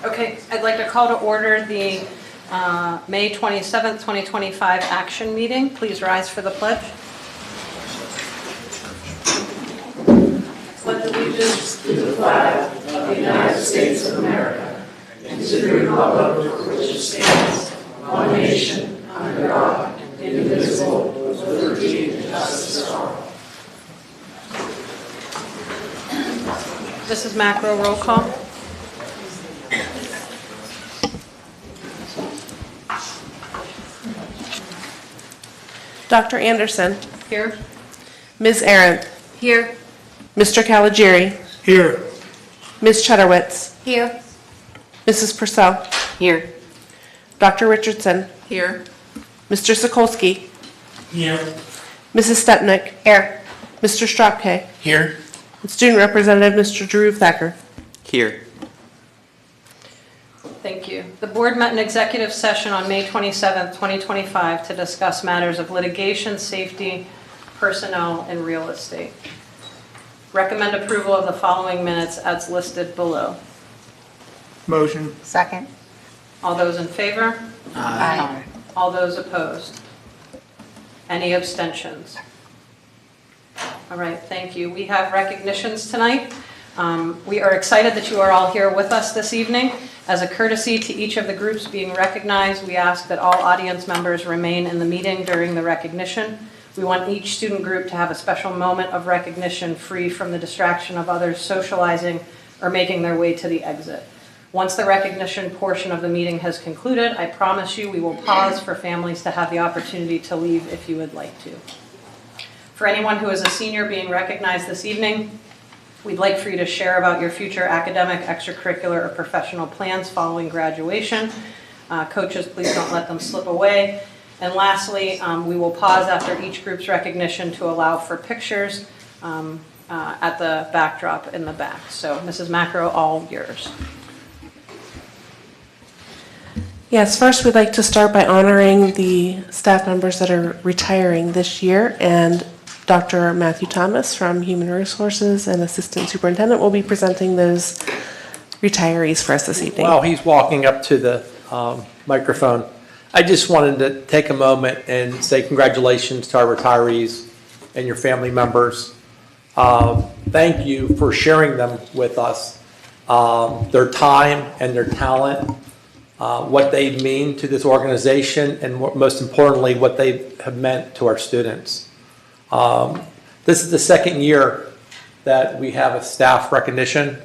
Okay, I'd like to call to order the May 27th, 2025 action meeting. Please rise for the pledge. Pledge allegiance to the flag of the United States of America and to the republic for which it stands, one nation, under God, indivisible, with liberty and justice for all. Mrs. Macro, roll call. Dr. Anderson. Here. Ms. Arendt. Here. Mr. Caligiuri. Here. Ms. Chudowitz. Here. Mrs. Purcell. Here. Dr. Richardson. Here. Mr. Sokolsky. Here. Mrs. Stepnick. Here. Mr. Stropke. Here. And Student Representative Mr. Drew Thacker. Here. Thank you. The board met in executive session on May 27th, 2025 to discuss matters of litigation, safety, personnel, and real estate. Recommend approval of the following minutes as listed below. Motion. Second. All those in favor? Aye. All those opposed? Any abstentions? All right, thank you. We have recognitions tonight. We are excited that you are all here with us this evening. As a courtesy to each of the groups being recognized, we ask that all audience members remain in the meeting during the recognition. We want each student group to have a special moment of recognition free from the distraction of others socializing or making their way to the exit. Once the recognition portion of the meeting has concluded, I promise you we will pause for families to have the opportunity to leave if you would like to. For anyone who is a senior being recognized this evening, we'd like for you to share about your future academic, extracurricular, or professional plans following graduation. Coaches, please don't let them slip away. And lastly, we will pause after each group's recognition to allow for pictures at the backdrop in the back. So, Mrs. Macro, all yours. Yes, first we'd like to start by honoring the staff members that are retiring this year, and Dr. Matthew Thomas from Human Resources and Assistant Superintendent will be presenting those retirees for us this evening. While he's walking up to the microphone, I just wanted to take a moment and say congratulations to our retirees and your family members. Thank you for sharing them with us, their time and their talent, what they mean to this organization, and most importantly, what they have meant to our students. This is the second year that we have a staff recognition,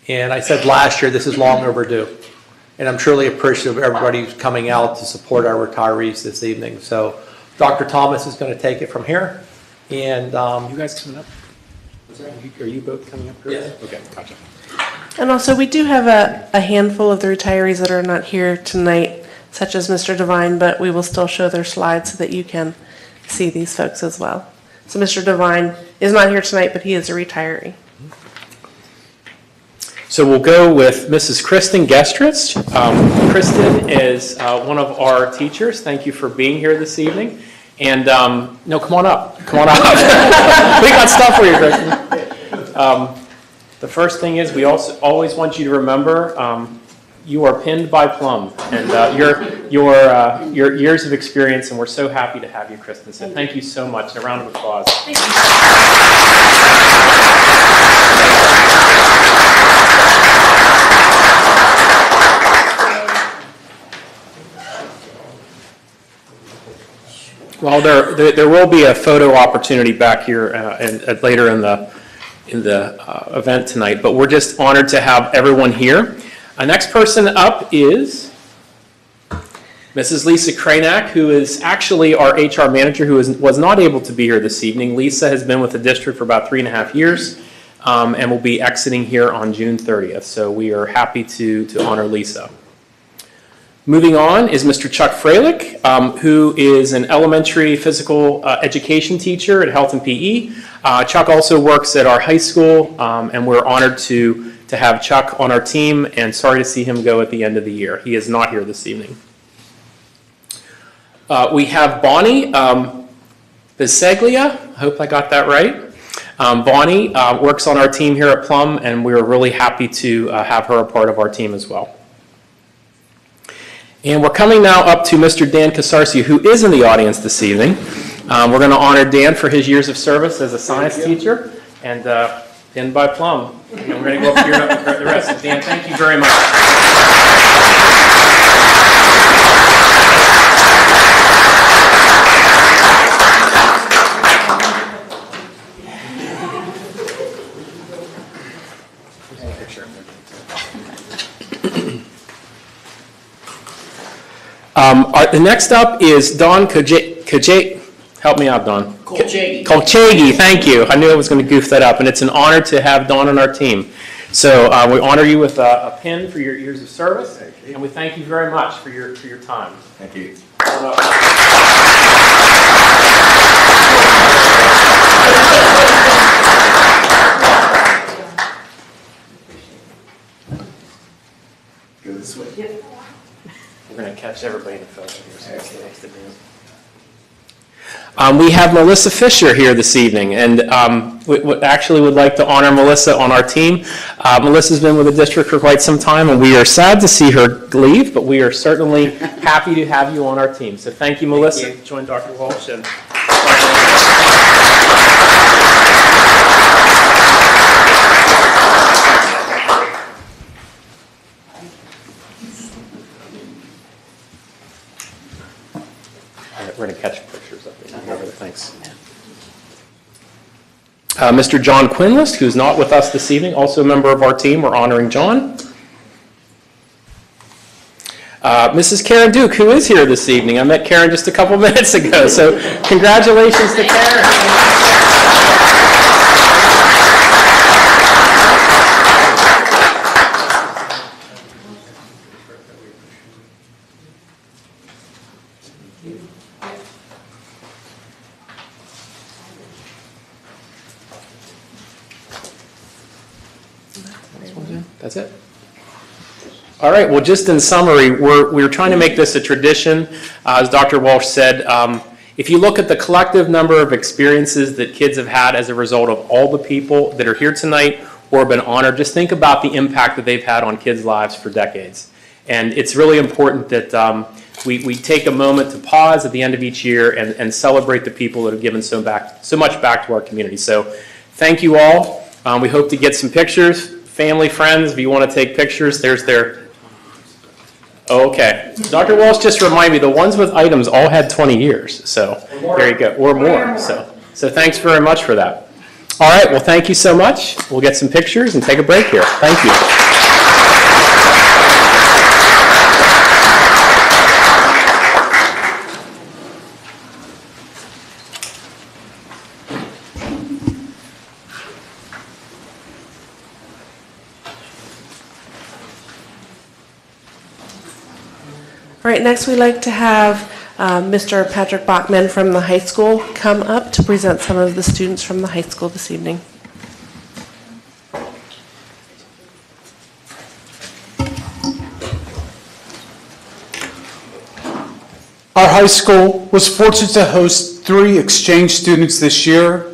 and I said last year this is long overdue, and I'm truly appreciative of everybody who's coming out to support our retirees this evening. So Dr. Thomas is going to take it from here, and You guys coming up? Are you both coming up here? Yes. Okay, gotcha. And also, we do have a handful of the retirees that are not here tonight, such as Mr. Devine, but we will still show their slides so that you can see these folks as well. So Mr. Devine is not here tonight, but he is a retiree. So we'll go with Mrs. Kristen Gestritz. Kristen is one of our teachers. Thank you for being here this evening. And no, come on up. Come on up. We got stuff for you, Kristen. The first thing is we also always want you to remember you are pinned by Plum, and your years of experience, and we're so happy to have you, Kristen. So thank you so much. A round of applause. Thank you. Well, there will be a photo opportunity back here and later in the event tonight, but we're just honored to have everyone here. Our next person up is Mrs. Lisa Kranak, who is actually our HR manager, who was not able to be here this evening. Lisa has been with the district for about 3.5 years and will be exiting here on June 30th. So we are happy to honor Lisa. Moving on is Mr. Chuck Freilich, who is an elementary physical education teacher at Health and PE. Chuck also works at our high school, and we're honored to have Chuck on our team, and sorry to see him go at the end of the year. He is not here this evening. We have Bonnie Biseglia. I hope I got that right. Bonnie works on our team here at Plum, and we're really happy to have her a part of our team as well. And we're coming now up to Mr. Dan Casarcio, who is in the audience this evening. We're going to honor Dan for his years of service as a science teacher, and pinned by Plum. And we're going to go up here for the rest. Dan, thank you very much. The next up is Don Kajay. Help me out, Don. Kolchagi, thank you. I knew I was going to goof that up, and it's an honor to have Don on our team. So we honor you with a pin for your years of service, and we thank you very much for your time. Thank you. Go this way. We're going to catch everybody in the photo here. So that's the next event. We have Melissa Fisher here this evening, and we actually would like to honor Melissa on our team. Melissa's been with the district for quite some time, and we are sad to see her leave, but we are certainly happy to have you on our team. So thank you, Melissa. Thank you. Join Dr. Walsh. And we're going to catch pictures of it. Thanks. Mr. John Quinlist, who's not with us this evening, also a member of our team. We're honoring John. Mrs. Karen Duke, who is here this evening. I met Karen just a couple minutes ago, so congratulations to Karen. That's it. All right, well, just in summary, we're trying to make this a tradition. As Dr. Walsh said, if you look at the collective number of experiences that kids have had as a result of all the people that are here tonight or have been honored, just think about the impact that they've had on kids' lives for decades. And it's really important that we take a moment to pause at the end of each year and celebrate the people that have given so much back to our community. So thank you all. We hope to get some pictures. Family, friends, if you want to take pictures, there's their... Oh, okay. Dr. Walsh just reminded me, the ones with items all had 20 years. So there you go. Or more. So thanks very much for that. All right. Well, thank you so much. We'll get some pictures and take a break here. Thank you. All right, next we'd like to have Mr. Patrick Bachman from the high school come up to present some of the students from the high school this evening. Our high school was fortunate to host 3 exchange students this year.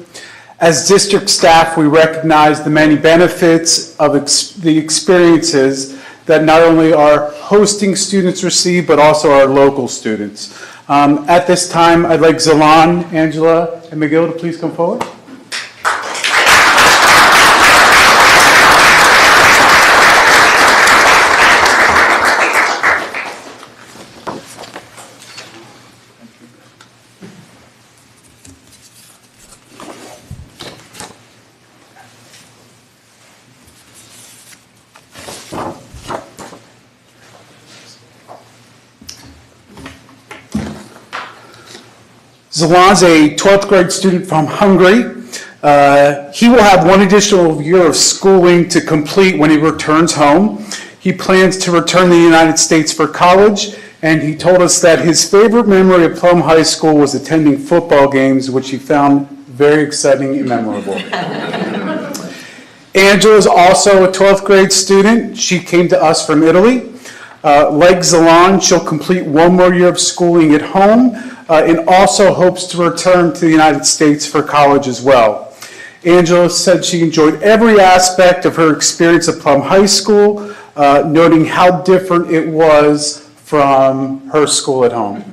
As district staff, we recognize the many benefits of the experiences that not only our hosting students receive, but also our local students. At this time, I'd like Zalan, Angela, and McGill to please come forward. Zalan's a 12th grade student from Hungary. He will have 1 additional year of schooling to complete when he returns home. He plans to return to the United States for college, and he told us that his favorite memory of Plum High School was attending football games, which he found very exciting and memorable. Angela is also a 12th grade student. She came to us from Italy. Like Zalan, she'll complete 1 more year of schooling at home, and also hopes to return to the United States for college as well. Angela said she enjoyed every aspect of her experience at Plum High School, noting how different it was from her school at home.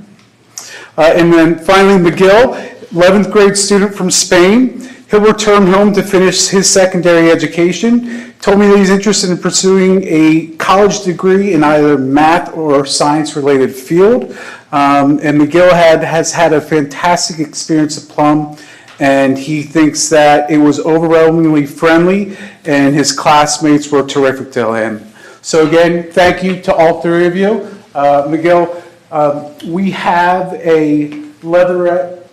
And then finally, McGill, 11th grade student from Spain. He'll return home to finish his secondary education. Told me that he's interested in pursuing a college degree in either math or science-related field. And McGill has had a fantastic experience at Plum, and he thinks that it was overwhelmingly friendly, and his classmates were terrific to him. So again, thank you to all three of you. McGill, we have a leatherette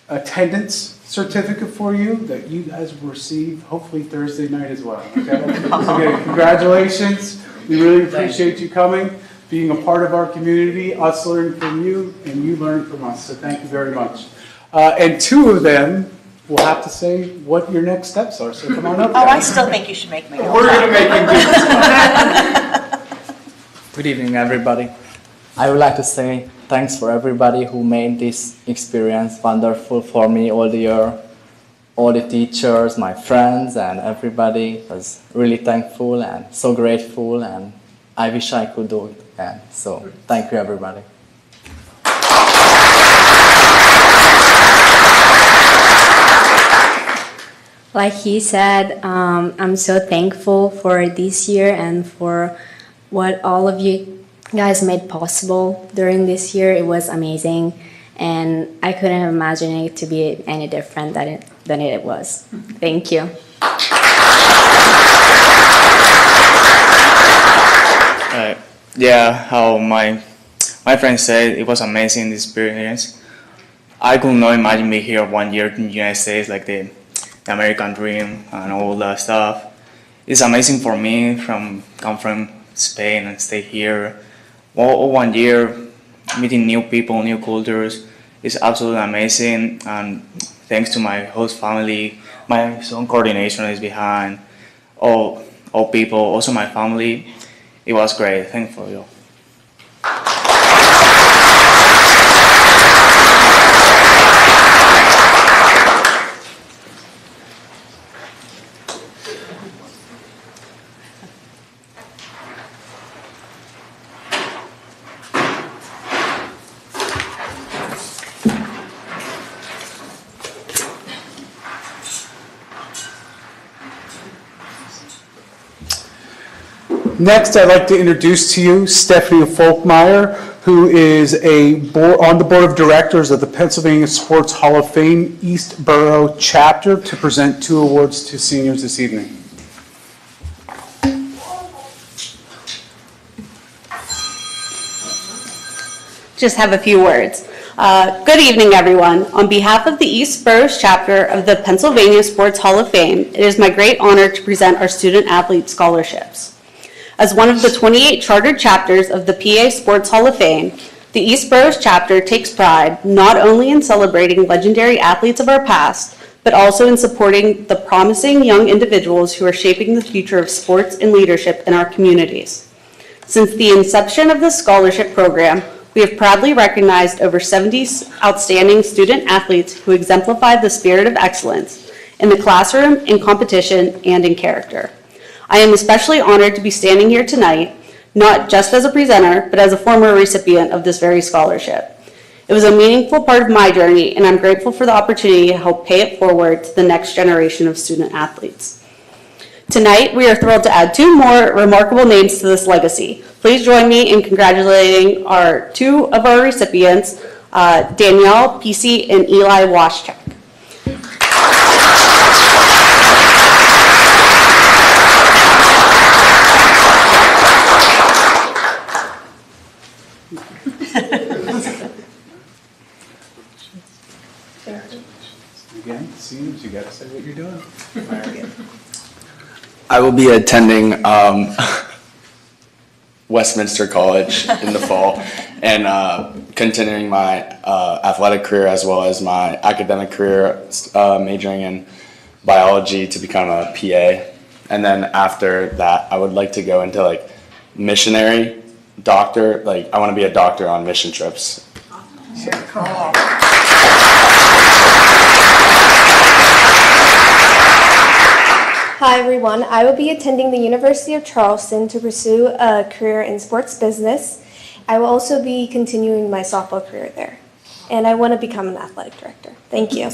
attendance certificate for you that you guys will receive hopefully Thursday night as well. Okay? So again, congratulations. We really appreciate you coming, being a part of our community, us learning from you, and you learning from us. So thank you very much. And two of them will have to say what your next steps are. So come on up. Oh, I still think you should make me go. We're going to make him do this. Good evening, everybody. I would like to say thanks for everybody who made this experience wonderful for me all the year. All the teachers, my friends, and everybody was really thankful and so grateful, and I wish I could do it again. So thank you, everybody. Like he said, I'm so thankful for this year and for what all of you guys made possible during this year. It was amazing, and I couldn't have imagined it to be any different than it was. Thank you. Yeah, how my friend said, it was amazing experience. I could not imagine me here 1 year in the United States, like the American dream and all that stuff. It's amazing for me come from Spain and stay here. All 1 year, meeting new people, new cultures, is absolutely amazing. And thanks to my host family, my son coordination is behind, all people, also my family. It was great. Thanks for you. Next, I'd like to introduce to you Stephanie Folkmeyer, who is on the Board of Directors of the Pennsylvania Sports Hall of Fame East Borough Chapter, to present 2 awards to seniors this evening. Just have a few words. Good evening, everyone. On behalf of the East Boroughs chapter of the Pennsylvania Sports Hall of Fame, it is my great honor to present our student athlete scholarships. As one of the 28 chartered chapters of the PA Sports Hall of Fame, the East Boroughs chapter takes pride not only in celebrating legendary athletes of our past, but also in supporting the promising young individuals who are shaping the future of sports and leadership in our communities. Since the inception of this scholarship program, we have proudly recognized over 70 outstanding student athletes who exemplify the spirit of excellence in the classroom, in competition, and in character. I am especially honored to be standing here tonight, not just as a presenter, but as a former recipient of this very scholarship. It was a meaningful part of my journey, and I'm grateful for the opportunity to help pay it forward to the next generation of student athletes. Tonight, we are thrilled to add 2 more remarkable names to this legacy. Please join me in congratulating 2 of our recipients, Danielle Pesey and Eli Waschek. Again, seniors, you got to say what you're doing. I will be attending Westminster College in the fall and continuing my athletic career as well as my academic career, majoring in biology to become a PA. And then after that, I would like to go into like missionary doctor. Like I want to be a doctor on mission trips. Hi everyone, I will be attending the University of Charleston to pursue a career in sports business. I will also be continuing my softball career there. And I want to become an athletic director. Thank you. I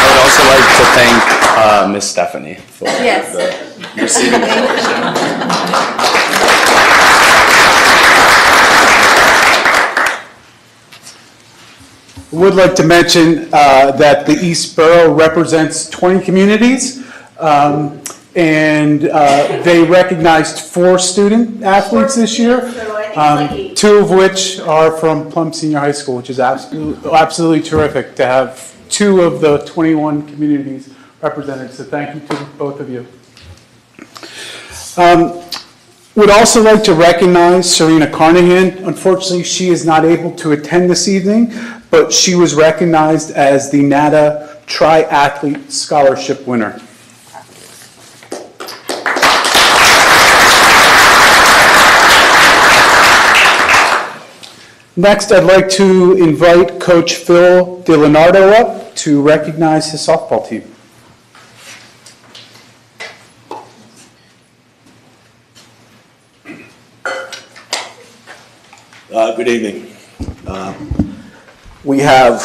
would also like to thank Miss Stephanie for receiving the I would like to mention that the East Borough represents 20 communities, and they recognized 4 student athletes this year, 2 of which are from Plum Senior High School, which is absolutely terrific to have 2 of the 21 communities represented. So thank you to both of you. Would also like to recognize Serena Carnahan. Unfortunately, she is not able to attend this evening, but she was recognized as the NATA Triathlete Scholarship winner. Next, I'd like to invite Coach Phil DiLeonardo up to recognize his softball team. Good evening. We have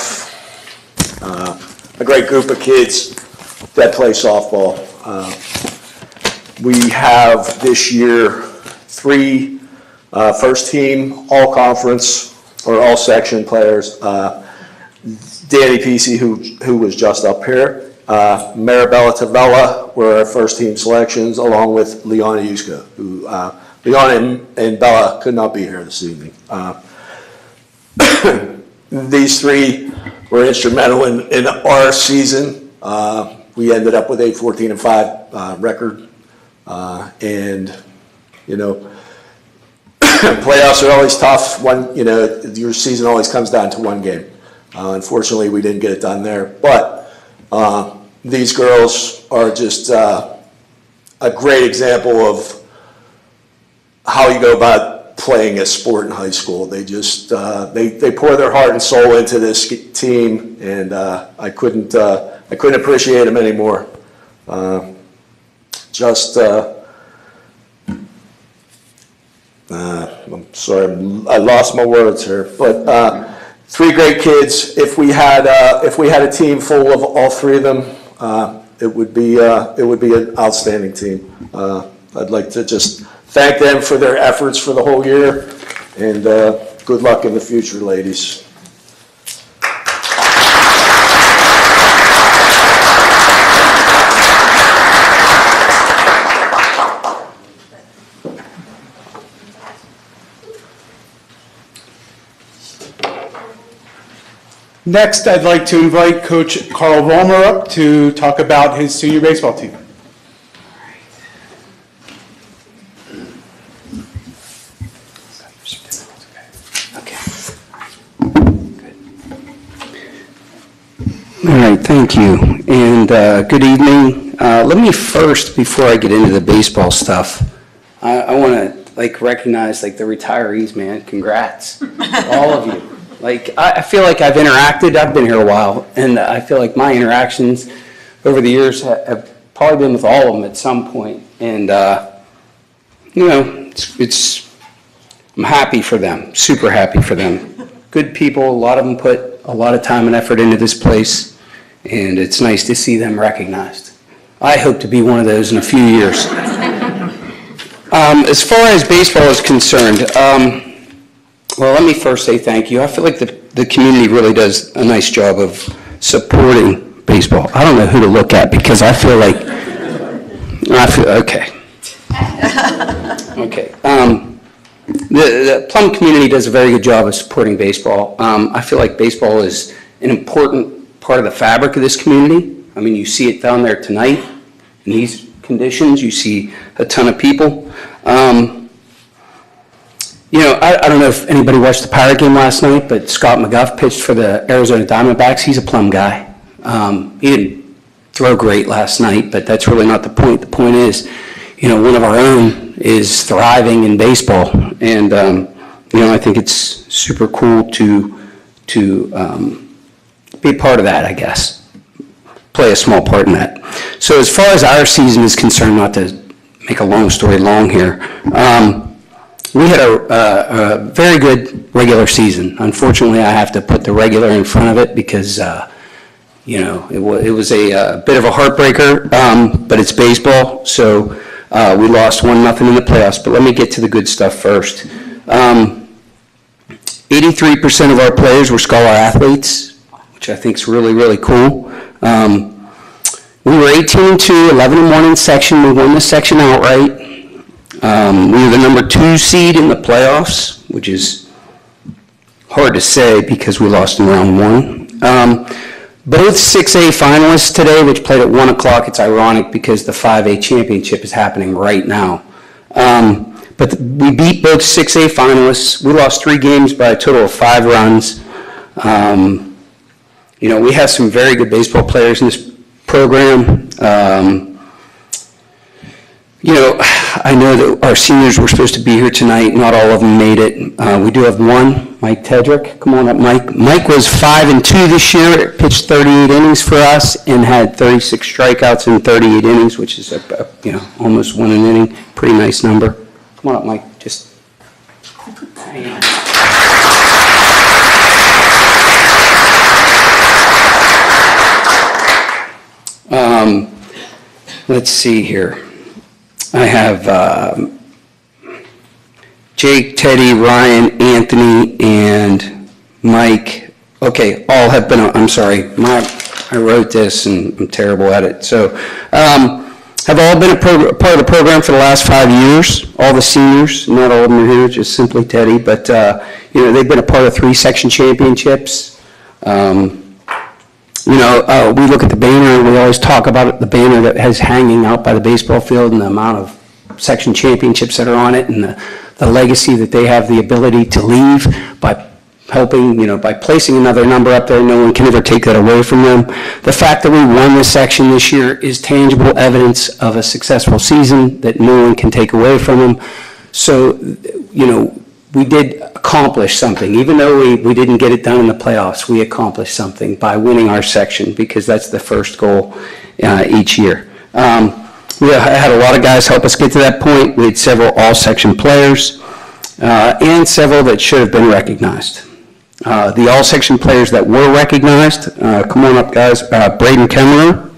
a great group of kids that play softball. We have this year 3 first team, all conference or all section players. Danny Pesci, who was just up here, Maribella Tavella were our first team selections, along with Liana Yuska, who Liana and Bella could not be here this evening. These 3 were instrumental in our season. We ended up with a 14-5 record, and playoffs are always tough. Your season always comes down to 1 game. Unfortunately, we didn't get it done there, but these girls are just a great example of how you go about playing a sport in high school. They just they pour their heart and soul into this team, and I couldn't appreciate them anymore. I'm sorry, I lost my words here, but 3 great kids. If we had a team full of all 3 of them, it would be an outstanding team. I'd like to just thank them for their efforts for the whole year, and good luck in the future, ladies. Next, I'd like to invite Coach Carl Vollmer up to talk about his senior baseball team. All right, thank you, and good evening. Let me first, before I get into the baseball stuff, I want to recognize the retirees, man. Congrats, all of you. I feel like I've interacted. I've been here a while, and I feel like my interactions over the years have probably been with all of them at some point. And I'm happy for them. Super happy for them. Good people. A lot of them put a lot of time and effort into this place, and it's nice to see them recognized. I hope to be one of those in a few years. As far as baseball is concerned, well, let me first say thank you. I feel like the community really does a nice job of supporting baseball. I don't know who to look at because I feel okay. Okay. The Plum community does a very good job of supporting baseball. I feel like baseball is an important part of the fabric of this community. I mean, you see it down there tonight in these conditions. You see a ton of people. I don't know if anybody watched the Pirate game last night, but Scott McGuff pitched for the Arizona Diamondbacks. He's a Plum guy. He didn't throw great last night, but that's really not the point. The point is, one of our own is thriving in baseball, and I think it's super cool to be part of that, I guess, play a small part in that. So as far as our season is concerned, not to make a long story long here, we had a very good regular season. Unfortunately, I have to put the regular in front of it because, it was a bit of a heartbreaker, but it's baseball, so we lost 1-0 in the playoffs. But let me get to the good stuff first. 83% of our players were scholar athletes, which I think is really, really cool. We were 18-2, 11-1 in section. We won the section outright. We were the number 2 seed in the playoffs, which is hard to say because we lost in round 1. Both 6A finalists today, which played at 1 o'clock, it's ironic because the 5A championship is happening right now. But we beat both 6A finalists. We lost 3 games by a total of 5 runs. We have some very good baseball players in this program. I know that our seniors were supposed to be here tonight. Not all of them made it. We do have one, Mike Tedrick. Come on up, Mike. Mike was 5-2 this year. Pitched 38 innings for us and had 36 strikeouts in 38 innings, which is almost 1 an inning. Pretty nice number. Come on up, Mike. Just hang on. Let's see here. I have Jake, Teddy, Ryan, Anthony, and Mike. Okay, all have been, I'm sorry, I wrote this and I'm terrible at it. So, have all been a part of the program for the last 5 years. All the seniors, not all of them are here, just simply Teddy, but they've been a part of 3 section championships. We look at the banner, and we always talk about the banner that has hanging out by the baseball field and the amount of section championships that are on it and the legacy that they have the ability to leave by helping, by placing another number up there. No one can ever take that away from them. The fact that we won this section this year is tangible evidence of a successful season that no one can take away from them. So, we did accomplish something. Even though we didn't get it done in the playoffs, we accomplished something by winning our section because that's the first goal each year. We had a lot of guys help us get to that point. We had several all-section players and several that should have been recognized. The all-section players that were recognized, come on up, guys. Braden Kemmerer.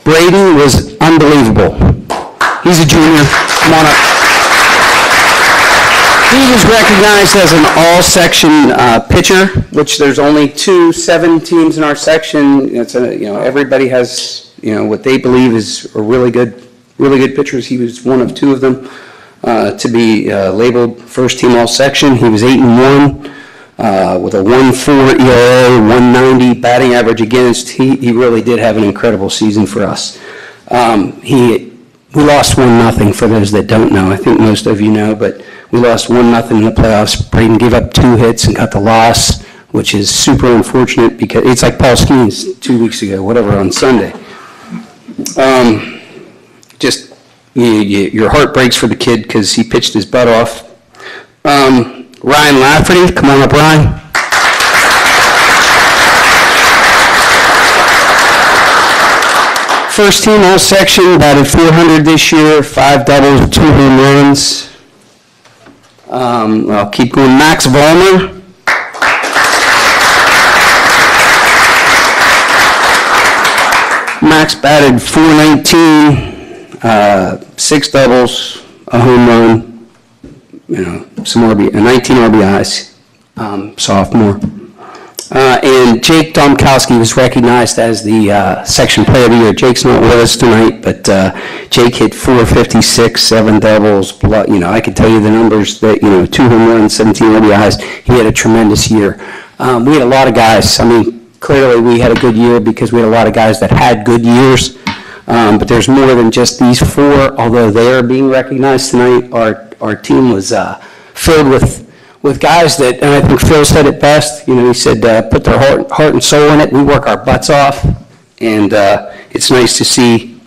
Braden was unbelievable. He's a junior. Come on up. He was recognized as an all-section pitcher, which there's only 7 teams in our section. Everybody has what they believe is a really good pitchers. He was one of 2 of them to be labeled first team all-section. He was 8-1 with a 1.4 ERA, 190 batting average against. He really did have an incredible season for us. We lost 1-0 for those that don't know. I think most of you know, but we lost 1-0 in the playoffs. Braden gave up 2 hits and got the loss, which is super unfortunate because it's like Paul Skeens 2 weeks ago, whatever, on Sunday. Your heart breaks for the kid because he pitched his butt off. Ryan Lafferty, come on up, Ryan. First team all section, batted .400 this year, 5 doubles, 2 home runs. I'll keep going. Max Vollmer. Max batted .419, 6 doubles, a home run, 19 RBIs, sophomore. And Jake Domkowski was recognized as the section player of the year. Jake's not with us tonight, but Jake hit .456, 7 doubles. I could tell you the numbers that 2 home runs, 17 RBIs. He had a tremendous year. We had a lot of guys. Clearly we had a good year because we had a lot of guys that had good years. But there's more than just these 4. Although they are being recognized tonight, our team was filled with guys that, and I think Phil said it best, he said put their heart and soul in it. We work our butts off, and it's nice to see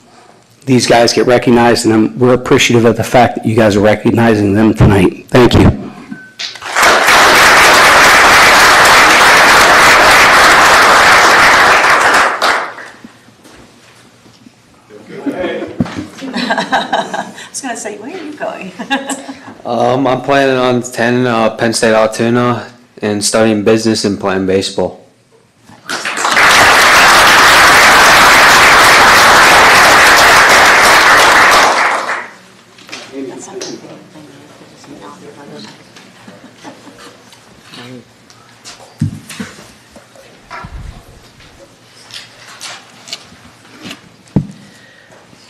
these guys get recognized, and we're appreciative of the fact that you guys are recognizing them tonight. Thank you. I was going to say, where are you going? I'm planning on attending Penn State Altoona and studying business and playing baseball.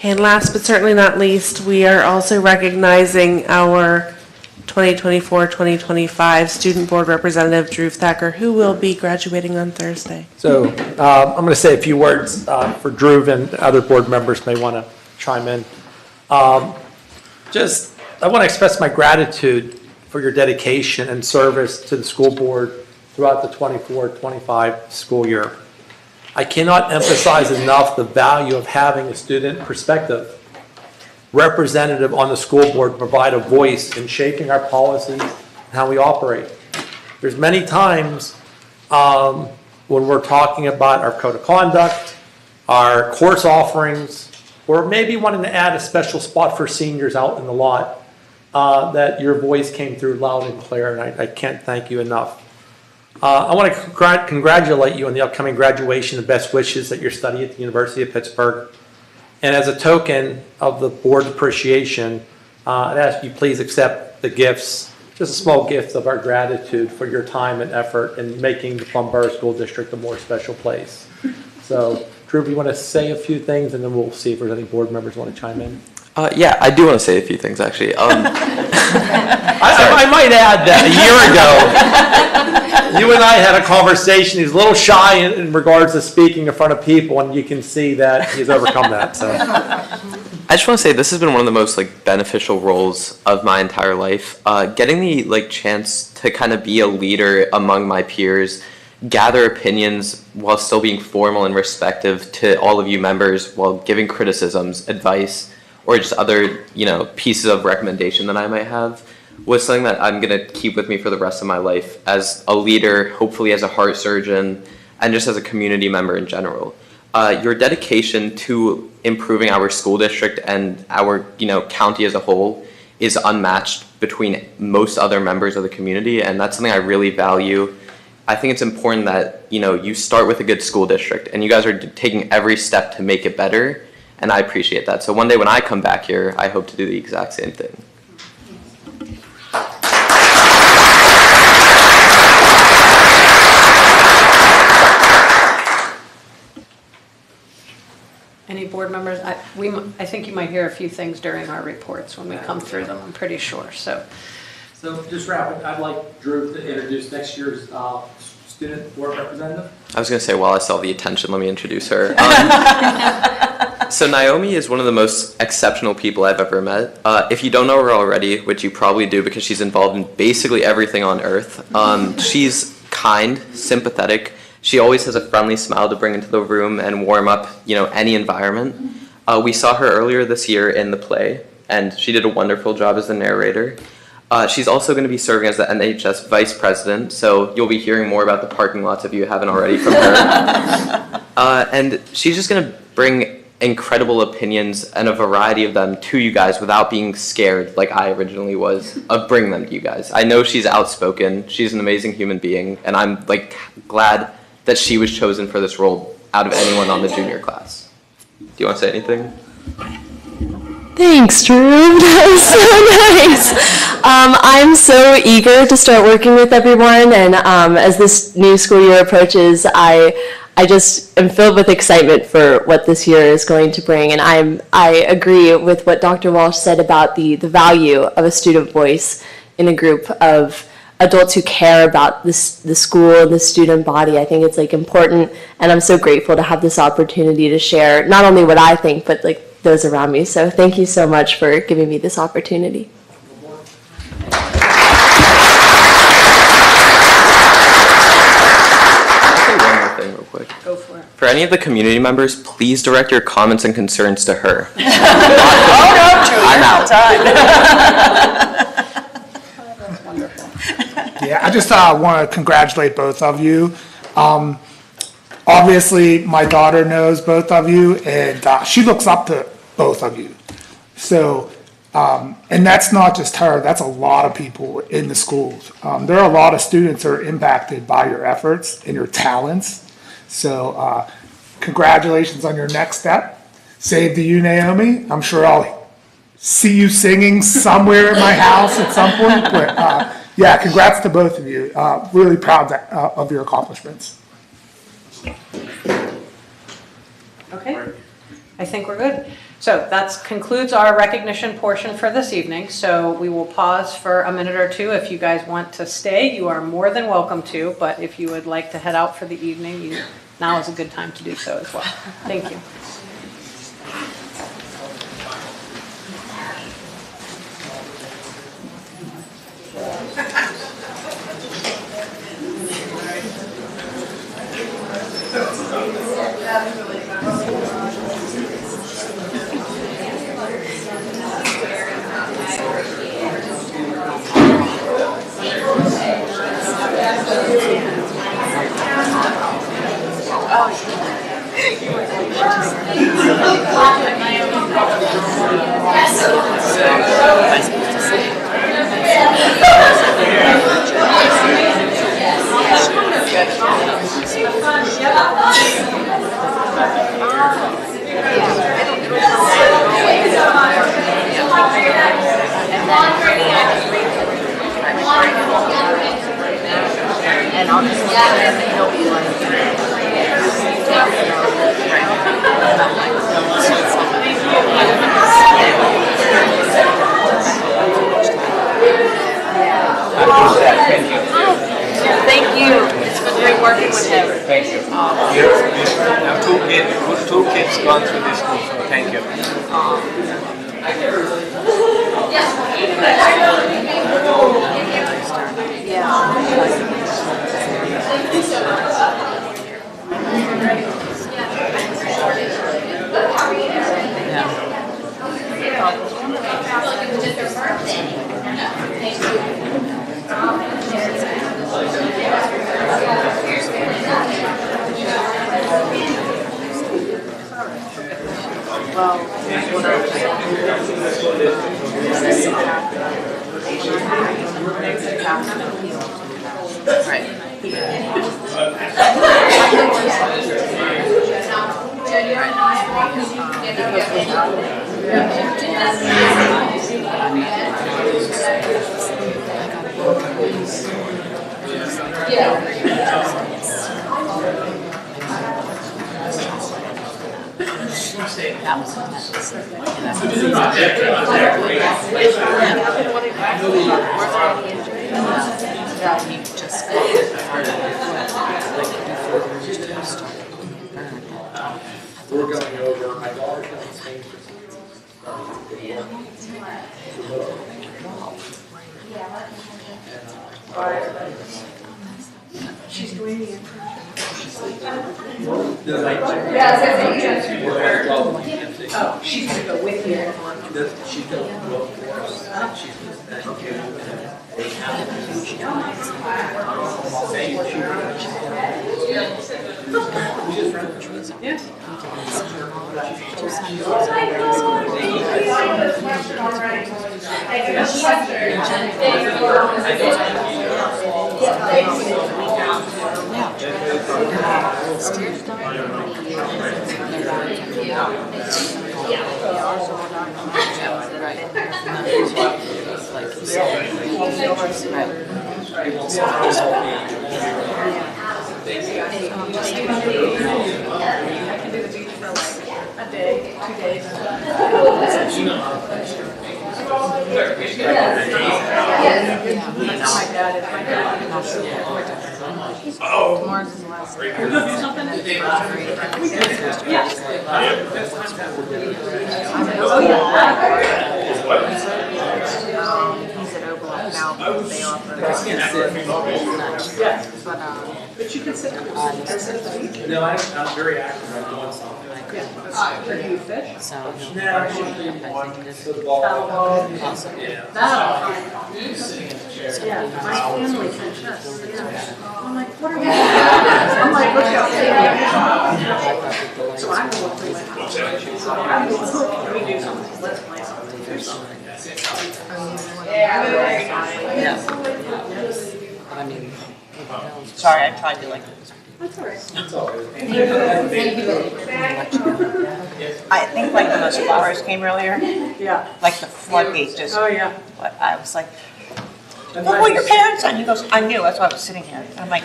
And last but certainly not least, we are also recognizing our 2024-2025 Student Board Representative Drew Thacker, who will be graduating on Thursday. So I'm going to say a few words for Drew, and other board members may want to chime in. I want to express my gratitude for your dedication and service to the school board throughout the 24-25 school year. I cannot emphasize enough the value of having a student perspective representative on the school board to provide a voice in shaping our policies and how we operate. There's many times when we're talking about our code of conduct, our course offerings, or maybe wanting to add a special spot for seniors out in the lot, that your voice came through loud and clear, and I can't thank you enough. I want to congratulate you on the upcoming graduation and best wishes that you're studying at the University of Pittsburgh. And as a token of the board's appreciation, I'd ask you please accept the gifts, just a small gift of our gratitude for your time and effort in making the Plum Borough School District a more special place. So, Drew, you want to say a few things, and then we'll see if there's any board members who want to chime in. Yeah, I do want to say a few things, actually. I might add that a year ago, you and I had a conversation. He's a little shy in regards to speaking in front of people, and you can see that he's overcome that. So, I just want to say this has been one of the most beneficial roles of my entire life. Getting the chance to kind of be a leader among my peers, gather opinions while still being formal and respectful to all of you members, while giving criticisms, advice, or just other, pieces of recommendation that I might have, was something that I'm going to keep with me for the rest of my life as a leader, hopefully as a heart surgeon, and just as a community member in general. Your dedication to improving our school district and our, county as a whole is unmatched between most other members of the community, and that's something I really value. I think it's important that, you start with a good school district, and you guys are taking every step to make it better. And I appreciate that. So one day when I come back here, I hope to do the exact same thing. Any board members? I think you might hear a few things during our reports when we come through them, I'm pretty sure. So just wrapping, I'd like Drew to introduce next year's student board representative. I was going to say, while I still have the attention, let me introduce her. So Naomi is one of the most exceptional people I've ever met. If you don't know her already, which you probably do because she's involved in basically everything on earth, she's kind, sympathetic. She always has a friendly smile to bring into the room and warm up, any environment. We saw her earlier this year in the play, and she did a wonderful job as the narrator. She's also going to be serving as the NHS vice president, so you'll be hearing more about the parking lots if you haven't already from her. And she's just going to bring incredible opinions and a variety of them to you guys without being scared like I originally was of bringing them to you guys. I know she's outspoken, she's an amazing human being, and I'm glad that she was chosen for this role out of anyone on the junior class. Do you want to say anything? Thanks, Drew. That was so nice. I'm so eager to start working with everyone, and as this new school year approaches, I just am filled with excitement for what this year is going to bring, and I agree with what Dr. Walsh said about the value of a student voice in a group of adults who care about the school and the student body. I think it's important, and I'm so grateful to have this opportunity to share not only what I think, but those around me. So thank you so much for giving me this opportunity. go for it. For any of the community members, please direct your comments and concerns to her. Oh, no, Julie, I'm out. That's wonderful. Yeah, I just want to congratulate both of you. Obviously, my daughter knows both of you, and she looks up to both of you. So And that's not just her, that's a lot of people in the schools. There are a lot of students that are impacted by your efforts and your talents. So congratulations on your next step. Save to you, Naomi. I'm sure I'll see you singing somewhere at my house at some point. But yeah, congrats to both of you. Really proud of your accomplishments. Okay, I think we're good. So that concludes our recognition portion for this evening. So we will pause for a minute or two. If you guys want to stay, you are more than welcome to. But if you would like to head out for the evening, now is a good time to do so as well. Thank you. Thank you. It's been great working with him. Thank you. Now two kids gone through this school, so thank you. We're going over, my daughter's going to Spain for She's doing the Oh, she's gonna go with you. She's going to go for us. She's Tomorrow's his last day. You're gonna do something? Yes. He's at Oberlin now, but they offer. But you can sit down. No, I'm very active. I'm doing something. Do you fish? No, I should be one for the ball. Awesome. Yeah. Yeah, my family can chess. I'm like, what are we doing? I'm like, look how big. So I'm going to play my house. So I'm going to, can we do something? Let's play something. Do something. I mean, sorry, I tried to like. That's all right. I think like when those flowers came earlier. Yeah. Like the floodgates just. Oh, yeah. But I was like, look what your parents said. He goes, I knew, that's why I was sitting here. I'm like,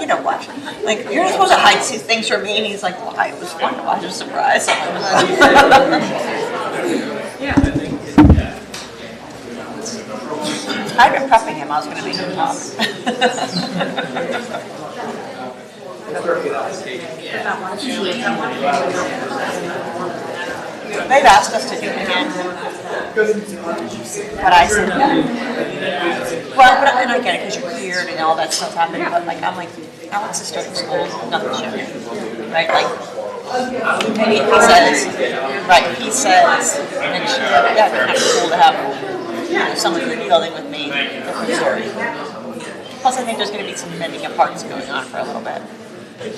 you know what? Like, you're not supposed to hide things from me. And he's like, well, it was fun to watch a surprise. Yeah. I've been prepping him. I was going to make him talk. They've asked us to do it again. But I said, well, and I get it because you're weird and all that stuff's happening. But like, I'm like, Alex is starting school, nothing's showing. Right? Like, and he says, and she, yeah, it'd be kind of cool to have someone in the building with me if Missouri. Plus, I think there's going to be some mending of hearts going on for a little bit. I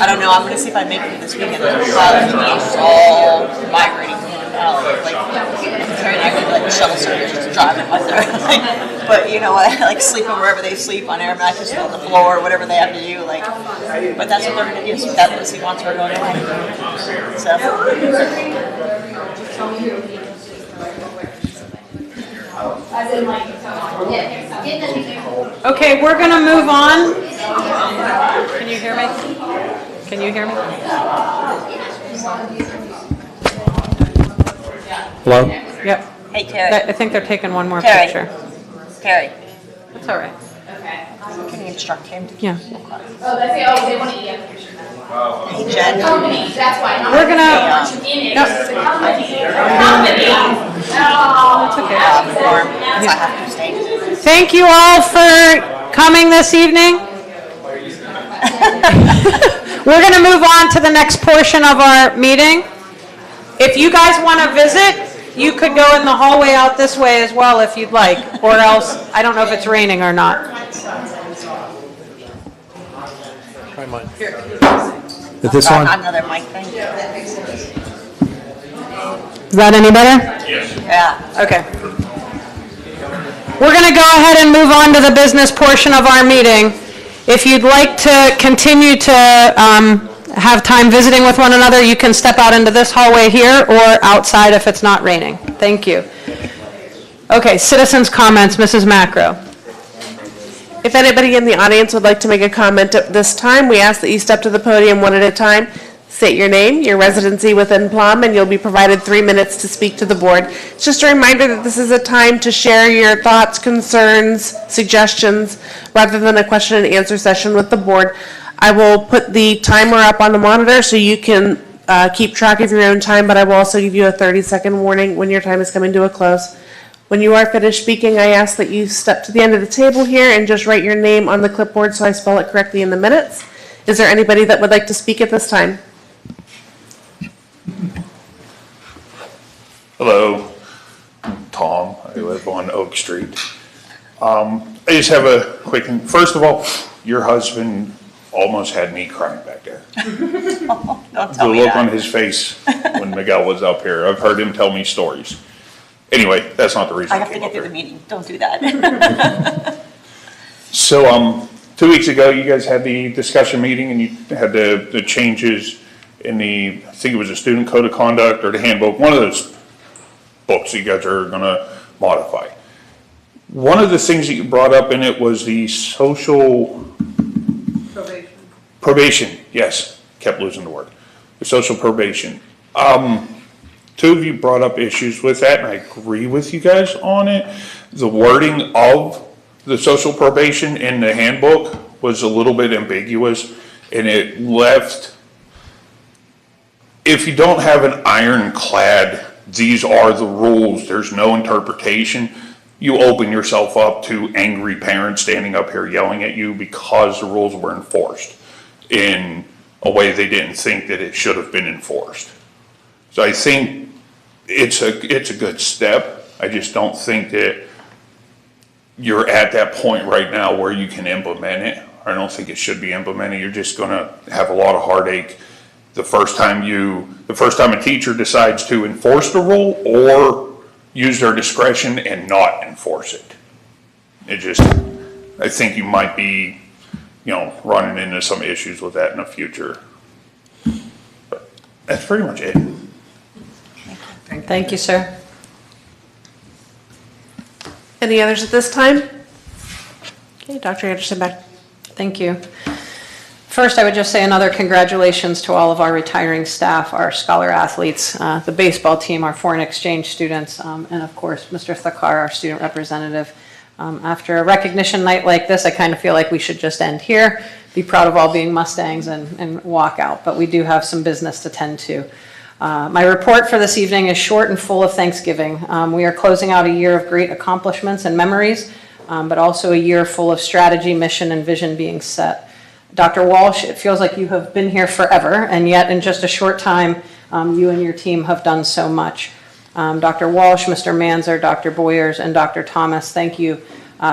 don't know. I'm going to see if I make it this weekend. There's a lot of people all migrating in and out. Like, I could like shuttle service just driving with her. But you know what? Like sleeping wherever they sleep on air mattresses on the floor, whatever they have to do. Like, but that's what they're going to do. So that was he wants her going away. So. Okay, we're going to move on. Can you hear me? Can you hear me? Hello? Yep. Hey, Terry. I think they're taking one more Terry. picture. Terry. That's all right. Can you instruct him? Yeah. Oh, that's it. Oh, they want to eat it. Hey, Jen. That's why. We're going to... Thank you all for coming this evening. We're going to move on to the next portion of our meeting. If you guys want to visit, you could go in the hallway out this way as well if you'd like, or else, I don't know if it's raining or not. Try mine. Is this on? Another mic thing. Is that any better? Yes. Yeah. Okay. We're going to go ahead and move on to the business portion of our meeting. If you'd like to continue to have time visiting with one another, you can step out into this hallway here or outside if it's not raining. Thank you. Okay, citizens' comments, Mrs. Macro. If anybody in the audience would like to make a comment at this time, we ask that you step to the podium one at a time, state your name, your residency within Plum, and you'll be provided 3 minutes to speak to the board. It's just a reminder that this is a time to share your thoughts, concerns, suggestions, rather than a question and answer session with the board. I will put the timer up on the monitor so you can keep track of your own time, but I will also give you a 30-second warning when your time is coming to a close. When you are finished speaking, I ask that you step to the end of the table here and just write your name on the clipboard so I spell it correctly in the minutes. Is there anybody that would like to speak at this time? Hello, I'm Tom. I live on Oak Street. I just have a quick thing. First of all, your husband almost had me crying back there. Don't The tell me look on that. his face when Miguel was up here. I've heard him tell me stories. Anyway, that's not the reason I I have to came get up through here. the meeting. Don't do that. So, 2 weeks ago, you guys had the discussion meeting and you had the changes in the, I think it was a student code of conduct or the handbook, one of those books you guys are gonna modify. One of the things that you brought up in it was the social probation, yes, kept losing the word. The social probation. Two of you brought up issues with that, and I agree with you guys on it. The wording of the social probation in the handbook was a little bit ambiguous, and it left, if you don't have an ironclad, these are the rules, there's no interpretation, you open yourself up to angry parents standing up here yelling at you because the rules were enforced in a way they didn't think that it should have been enforced. So I think it's a good step. I just don't think that you're at that point right now where you can implement it. I don't think it should be implemented. You're just gonna have a lot of heartache the first time a teacher decides to enforce the rule or use their discretion and not enforce it. I think you might be, running into some issues with that in the future. But that's pretty much it. Thank you, sir. Any others at this time? Okay, Dr. Anderson, back. Thank you. First, I would just say another congratulations to all of our retiring staff, our scholar athletes, the baseball team, our foreign exchange students, and of course, Mr. Thakar, our student representative. After a recognition night like this, I kind of feel like we should just end here, be proud of all being Mustangs and walk out, but we do have some business to tend to. My report for this evening is short and full of Thanksgiving. We are closing out a year of great accomplishments and memories, but also a year full of strategy, mission, and vision being set. Dr. Walsh, it feels like you have been here forever, and yet in just a short time, you and your team have done so much. Dr. Walsh, Mr. Manzer, Dr. Boyers, and Dr. Thomas, thank you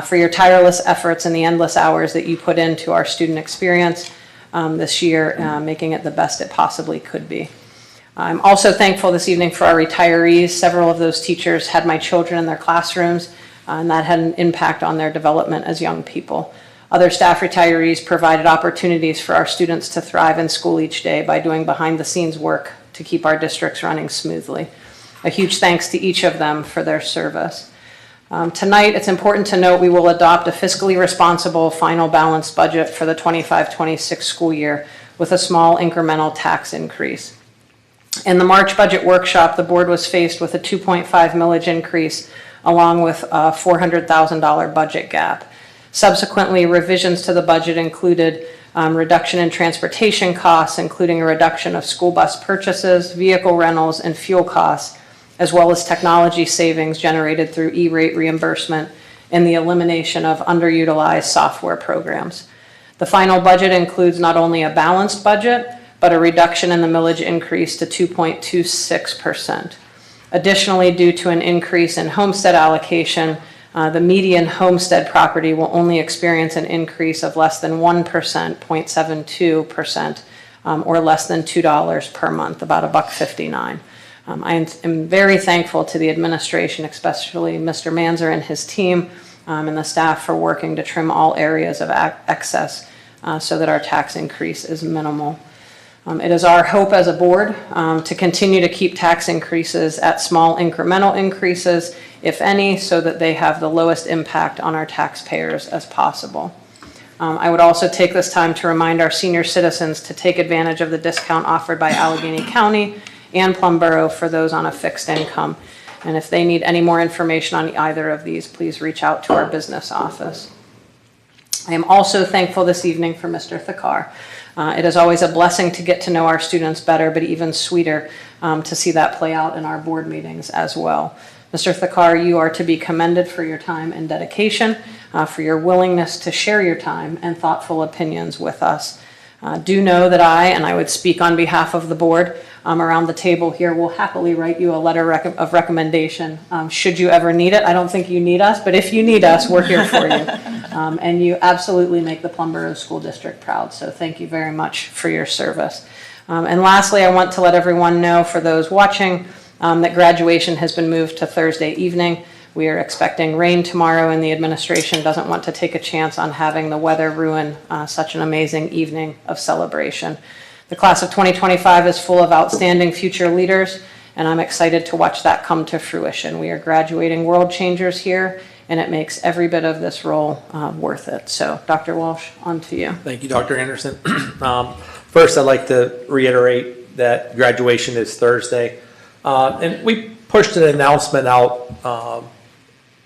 for your tireless efforts and the endless hours that you put into our student experience this year, making it the best it possibly could be. I'm also thankful this evening for our retirees. Several of those teachers had my children in their classrooms, and that had an impact on their development as young people. Other staff retirees provided opportunities for our students to thrive in school each day by doing behind-the-scenes work to keep our districts running smoothly. A huge thanks to each of them for their service. Tonight, it's important to note we will adopt a fiscally responsible final balanced budget for the 25-26 school year with a small incremental tax increase. In the March budget workshop, the board was faced with a 2.5 millage increase along with a $400,000 budget gap. Subsequently, revisions to the budget included reduction in transportation costs, including a reduction of school bus purchases, vehicle rentals, and fuel costs, as well as technology savings generated through E-rate reimbursement and the elimination of underutilized software programs. The final budget includes not only a balanced budget, but a reduction in the millage increase to 2.26%. Additionally, due to an increase in homestead allocation, the median homestead property will only experience an increase of less than 1%, 0.72%, or less than $2 per month, about $1.59. I am very thankful to the administration, especially Mr. Manzer and his team, and the staff for working to trim all areas of excess so that our tax increase is minimal. It is our hope as a board to continue to keep tax increases at small incremental increases, if any, so that they have the lowest impact on our taxpayers as possible. I would also take this time to remind our senior citizens to take advantage of the discount offered by Allegheny County and Plum Borough for those on a fixed income. And if they need any more information on either of these, please reach out to our business office. I am also thankful this evening for Mr. Thakar. It is always a blessing to get to know our students better, but even sweeter to see that play out in our board meetings as well. Mr. Thakar, you are to be commended for your time and dedication, for your willingness to share your time and thoughtful opinions with us. Do know that I would speak on behalf of the board around the table here, will happily write you a letter of recommendation should you ever need it. I don't think you need us, but if you need us, we're here for you. And you absolutely make the Plum Borough School District proud, so thank you very much for your service. And lastly, I want to let everyone know, for those watching, that graduation has been moved to Thursday evening. We are expecting rain tomorrow, and the administration doesn't want to take a chance on having the weather ruin such an amazing evening of celebration. The class of 2025 is full of outstanding future leaders, and I'm excited to watch that come to fruition. We are graduating world changers here, and it makes every bit of this role worth it. So, Dr. Walsh, on to you. Thank you, Dr. Anderson. First, I'd like to reiterate that graduation is Thursday. And we pushed an announcement out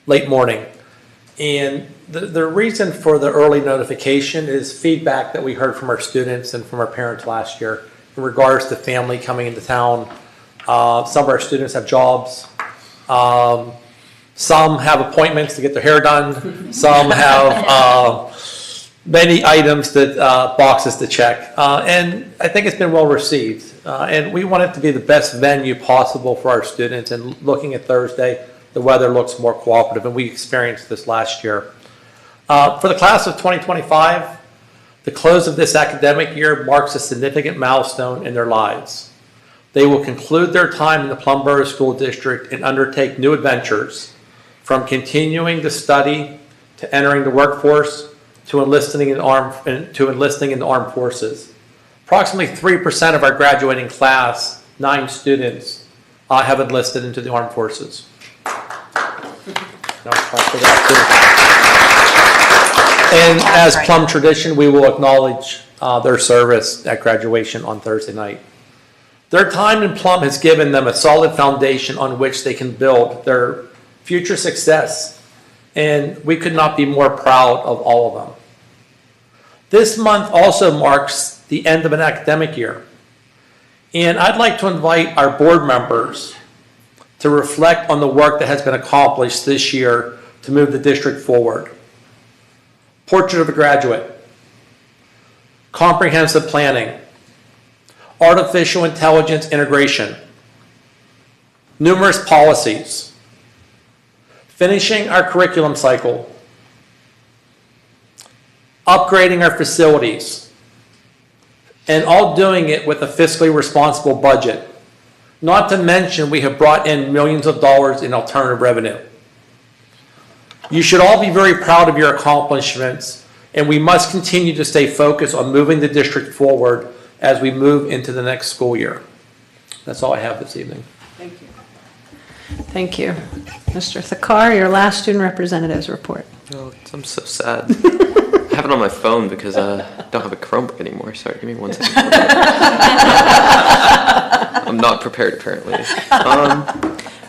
late morning. And the reason for the early notification is feedback that we heard from our students and from our parents last year in regards to family coming into town. Some of our students have jobs. Some have appointments to get their hair done. Some have many items that boxes to check. And I think it's been well received. And we want it to be the best venue possible for our students. And looking at Thursday, the weather looks more cooperative, and we experienced this last year. For the class of 2025, The close of this academic year marks a significant milestone in their lives. They will conclude their time in the Plum Borough School District and undertake new adventures, from continuing to study to entering the workforce to enlisting in the armed forces. Approximately 3% of our graduating class, 9 students, have enlisted into the armed forces. And as Plum tradition, we will acknowledge their service at graduation on Thursday night. Their time in Plum has given them a solid foundation on which they can build their future success, and we could not be more proud of all of them. This month also marks the end of an academic year, and I'd like to invite our board members to reflect on the work that has been accomplished this year to move the district forward. Portrait of a graduate, comprehensive planning, artificial intelligence integration, numerous policies, finishing our curriculum cycle, upgrading our facilities, and all doing it with a fiscally responsible budget. Not to mention, we have brought in millions of dollars in alternative revenue. You should all be very proud of your accomplishments, and we must continue to stay focused on moving the district forward as we move into the next school year. That's all I have this evening. Thank you. Thank you. Mr. Thakar, your last student representative's report. Oh, I'm so sad. I have it on my phone because I don't have a Chromebook anymore. Sorry, give me 1 second. I'm not prepared, apparently.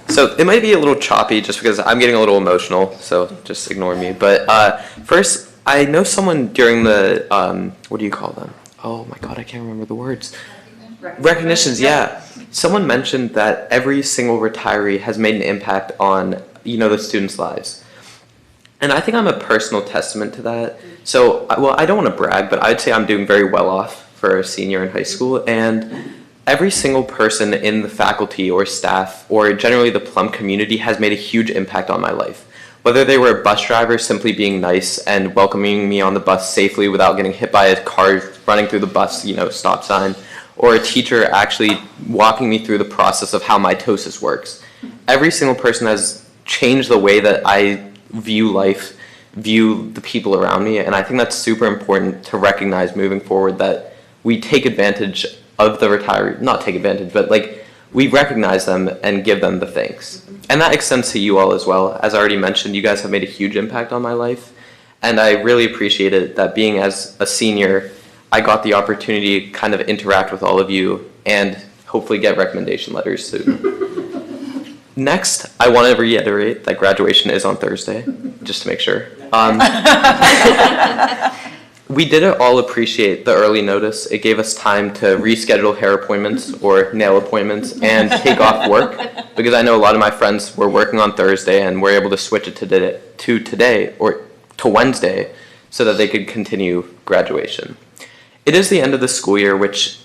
So it might be a little choppy just because I'm getting a little emotional, so just ignore me. But first, I know someone during the, what do you call them? Oh my God, I can't remember the words. Recognitions, yeah. Someone mentioned that every single retiree has made an impact on, the students' lives. And I think I'm a personal testament to that. So, well, I don't want to brag, but I'd say I'm doing very well off for a senior in high school. And every single person in the faculty or staff or generally the Plum community has made a huge impact on my life. Whether they were a bus driver simply being nice and welcoming me on the bus safely without getting hit by a car running through the bus, stop sign, or a teacher actually walking me through the process of how mitosis works. Every single person has changed the way that I view life, view the people around me, and I think that's super important to recognize moving forward, that we take advantage of the retiree, not take advantage, but we recognize them and give them the thanks. And that extends to you all as well. As I already mentioned, you guys have made a huge impact on my life, and I really appreciate it that being as a senior, I got the opportunity to kind of interact with all of you and hopefully get recommendation letters soon. Next, I want to reiterate that graduation is on Thursday, just to make sure. We didn't all appreciate the early notice. It gave us time to reschedule hair appointments or nail appointments and take off work, because I know a lot of my friends were working on Thursday and were able to switch it to today or to Wednesday so that they could continue graduation. It is the end of the school year, which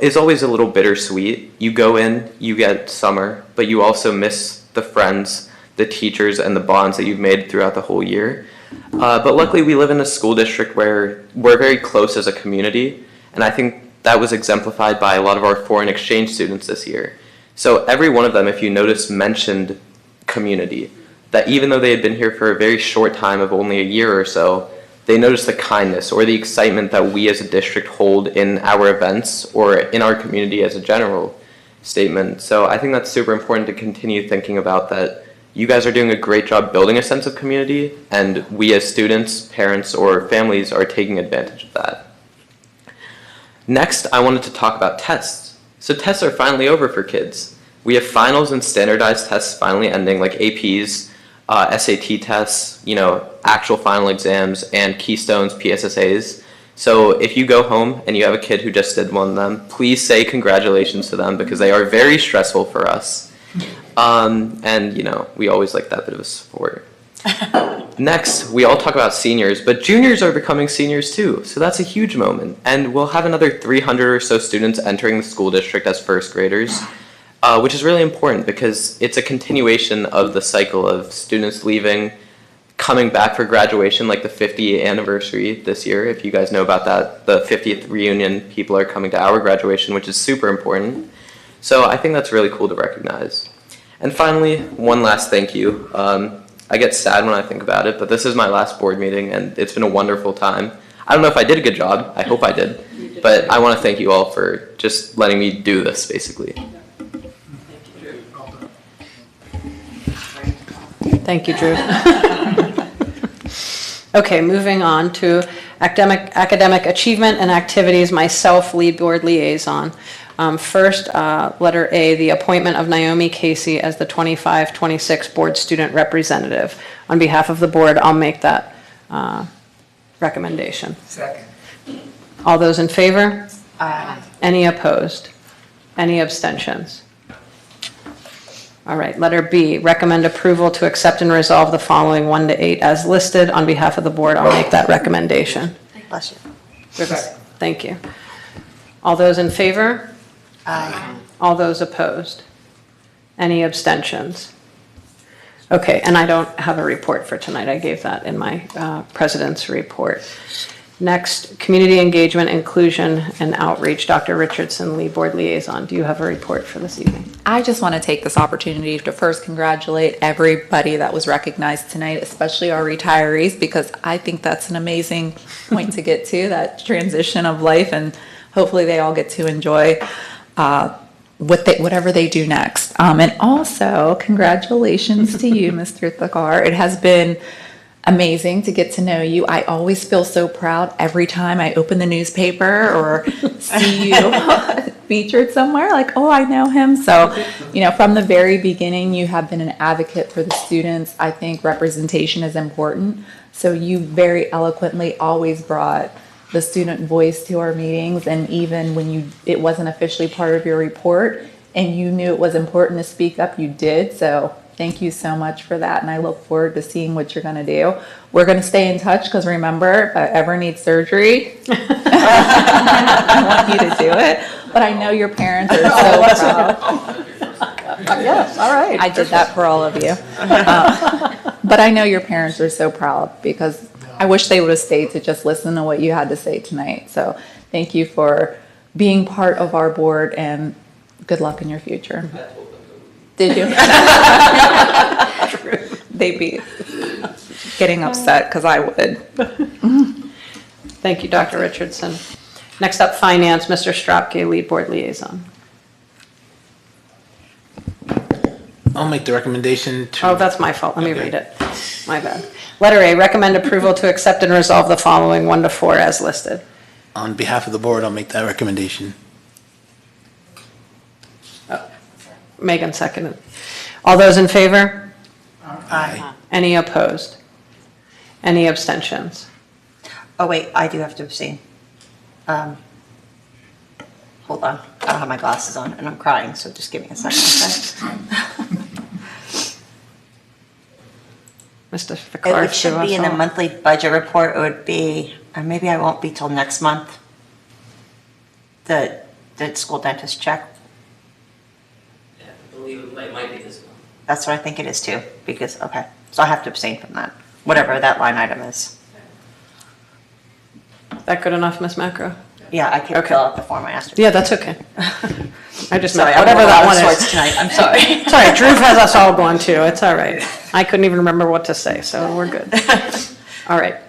is always a little bittersweet. You go in, you get summer, but you also miss the friends, the teachers, and the bonds that you've made throughout the whole year. But luckily, we live in a school district where we're very close as a community, and I think that was exemplified by a lot of our foreign exchange students this year. So every one of them, if you notice, mentioned community, that even though they had been here for a very short time of only a year or so, they noticed the kindness or the excitement that we as a district hold in our events or in our community as a general statement. So I think that's super important to continue thinking about, that you guys are doing a great job building a sense of community, and we as students, parents, or families are taking advantage of that. Next, I wanted to talk about tests. So tests are finally over for kids. We have finals and standardized tests finally ending, like APs, SAT tests, actual final exams, and Keystones, PSSAs. So if you go home and you have a kid who just did one of them, please say congratulations to them, because they are very stressful for us. And we always like that bit of a support. Next, we all talk about seniors, but juniors are becoming seniors too, so that's a huge moment. And we'll have another 300 or so students entering the school district as first graders, which is really important because it's a continuation of the cycle of students leaving, coming back for graduation, like the 50th anniversary this year. If you guys know about that, the 50th reunion, people are coming to our graduation, which is super important. So I think that's really cool to recognize. And finally, one last thank you. I get sad when I think about it, but this is my last board meeting, and it's been a wonderful time. I don't know if I did a good job. I hope I did. But I want to thank you all for just letting me do this, basically. Thank you, Drew. Okay, moving on to academic achievement and activities, myself, lead board liaison. First, letter A, the appointment of Naomi Casey as the 25-26 board student representative. On behalf of the board, I'll make that recommendation. Second. All those in favor? Aye. Any opposed? Any abstentions? All right, letter B, recommend approval to accept and resolve the following 1 to 8 as listed. On behalf of the board, I'll make that recommendation. Bless you. Thank you. All those in favor? Aye. All those opposed? Any abstentions? Okay, and I don't have a report for tonight. I gave that in my president's report. Next, community engagement, inclusion, and outreach. Dr. Richardson, lead board liaison. Do you have a report for this evening? I just want to take this opportunity to first congratulate everybody that was recognized tonight, especially our retirees, because I think that's an amazing point to get to, that transition of life, and hopefully they all get to enjoy whatever they do next. And also, congratulations to you, Mr. Thakar. It has been amazing to get to know you. I always feel so proud every time I open the newspaper or see you featured somewhere, like, oh, I know him. So, from the very beginning, you have been an advocate for the students. I think representation is important. So you very eloquently always brought the student voice to our meetings, and even when it wasn't officially part of your report and you knew it was important to speak up, you did. So thank you so much for that, and I look forward to seeing what you're going to do. We're going to stay in touch because remember, if I ever need surgery, I want you to do it. But I know your parents are so proud. Yes, all right. I did that for all of you. But I know your parents are so proud because I wish they would have stayed to just listen to what you had to say tonight. So thank you for being part of our board, and good luck in your future. Did you? They'd be getting upset because I would. Thank you, Dr. Richardson. Next up, finance, Mr. Stropke, lead board liaison. I'll make the recommendation to... Oh, that's my fault. Let me read it. My bad. Letter A, recommend approval to accept and resolve the following 1 to 4 as listed. On behalf of the board, I'll make that recommendation. Megan seconded. All those in favor? Aye. Any opposed? Any abstentions? Oh, wait, I do have to abstain. Hold on, I don't have my glasses on and I'm crying, so just give me a second, okay? Mr. Thakar, It should be in the monthly budget report. It would be, maybe I won't be till next month. The school dentist check. Yeah, I believe it might be this month. That's what I think it is too, because, okay, so I have to abstain from that, whatever that line item is. That good enough, Ms. Macro? Yeah, I can fill out the form I asked her. Yeah, that's okay. I just Sorry, meant I'm whatever a that lot of one is. sorts tonight, I'm sorry. It's all right, Drew has us all going too, it's all right. I couldn't even remember what to say, so we're good. All right,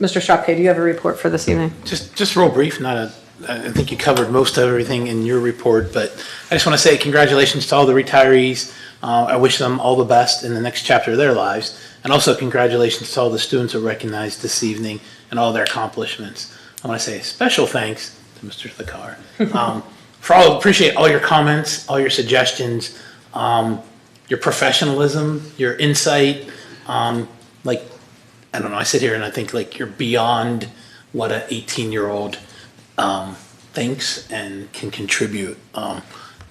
Mr. Stropke, do you have a report for this evening? Just real brief, I think you covered most of everything in your report, but I just want to say congratulations to all the retirees. I wish them all the best in the next chapter of their lives. And also congratulations to all the students who are recognized this evening and all their accomplishments. I want to say a special thanks to Mr. Thakar. Appreciate all your comments, all your suggestions, your professionalism, your insight. I don't know, I sit here and I think you're beyond what an 18-year-old thinks and can contribute.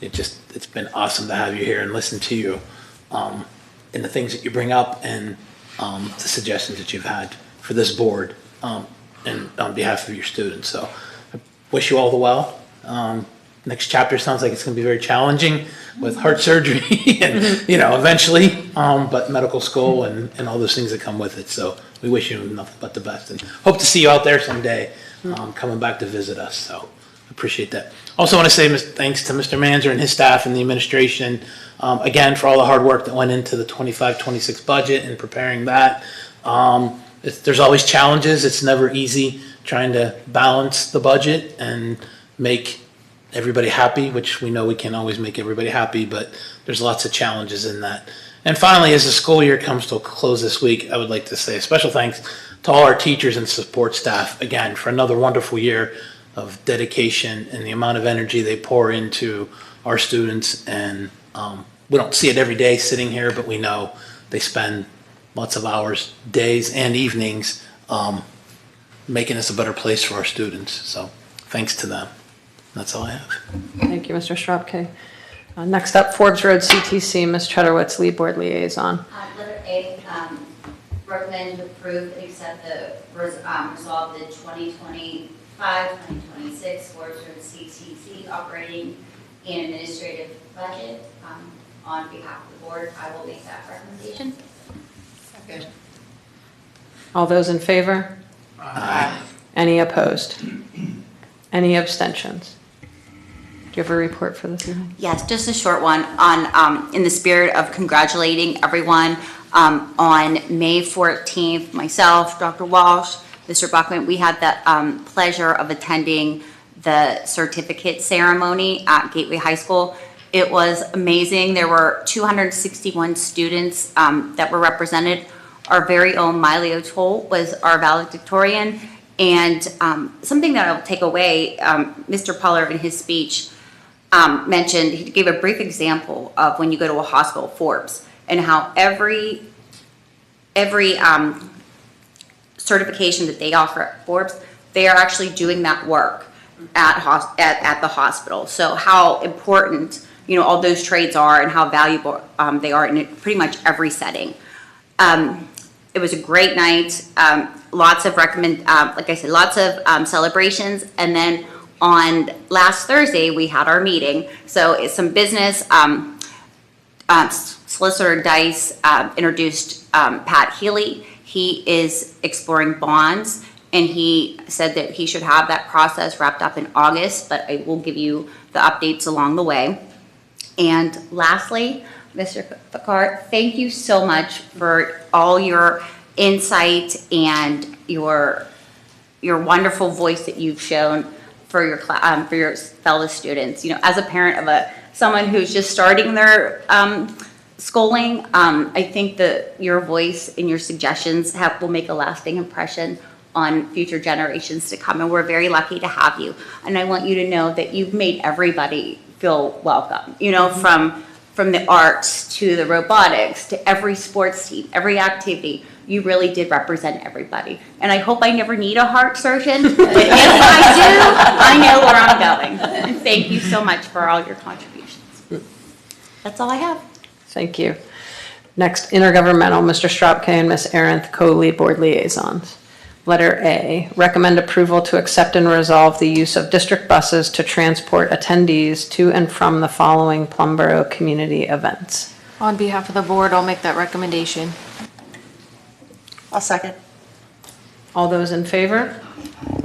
It's been awesome to have you here and listen to you and the things that you bring up and the suggestions that you've had for this board and on behalf of your students. So I wish you all the well. Next chapter sounds like it's going to be very challenging with heart surgery and, eventually, but medical school and all those things that come with it. So we wish you nothing but the best and hope to see you out there someday, coming back to visit us. So appreciate that. Also want to say thanks to Mr. Manzer and his staff and the administration, again, for all the hard work that went into the 25-26 budget and preparing that. There's always challenges. It's never easy trying to balance the budget and make everybody happy, which we know we can't always make everybody happy, but there's lots of challenges in that. And finally, as the school year comes to a close this week, I would like to say a special thanks to all our teachers and support staff, again, for another wonderful year of dedication and the amount of energy they pour into our students. And we don't see it every day sitting here, but we know they spend lots of hours, days and evenings, making us a better place for our students. So thanks to them. That's all I have. Thank you, Mr. Stropke. Next up, Forbes Road CTC, Ms. Chudderwitz, Lead Board Liaison. Letter A, recommend to approve and accept the resolve the 2025-2026 Forbes Road CTC operating and administrative budget. On behalf of the board, I will make that recommendation. Second. All those in favor? Aye. Any opposed? Any abstentions? Do you have a report for this evening? Yes, just a short one on, in the spirit of congratulating everyone, on May 14th, myself, Dr. Walsh, Mr. Buckman, we had the pleasure of attending the certificate ceremony at Gateway High School. It was amazing. There were 261 students that were represented. Our very own Miley O'Toole was our valedictorian. And something that I'll take away, Mr. Pollard in his speech mentioned, he gave a brief example of when you go to a hospital, Forbes, and how every certification that they offer at Forbes, they are actually doing that work at the hospital. So how important, all those trades are and how valuable they are in pretty much every setting. It was a great night. Lots of like I said, lots of celebrations. And then on last Thursday, we had our meeting. So it's some business. Solicitor Dice introduced Pat Healy. He is exploring bonds, and he said that he should have that process wrapped up in August, but I will give you the updates along the way. And lastly, Mr. Thakar, thank you so much for all your insight and your wonderful voice that you've shown for your fellow students. As a parent of someone who's just starting their schooling, I think that your voice and your suggestions will make a lasting impression on future generations to come, and we're very lucky to have you. And I want you to know that you've made everybody feel welcome, from the arts to the robotics to every sports team, every activity. You really did represent everybody. And I hope I never need a heart surgeon, but if I do, I know where I'm going. And thank you so much for all your contributions. That's all I have. Thank you. Next, intergovernmental, Mr. Stropke and Ms. Arendt, co-lead board liaisons. Letter A, recommend approval to accept and resolve the use of district buses to transport attendees to and from the following Plum Borough community events. On behalf of the board, I'll make that recommendation. I'll second. All those in favor?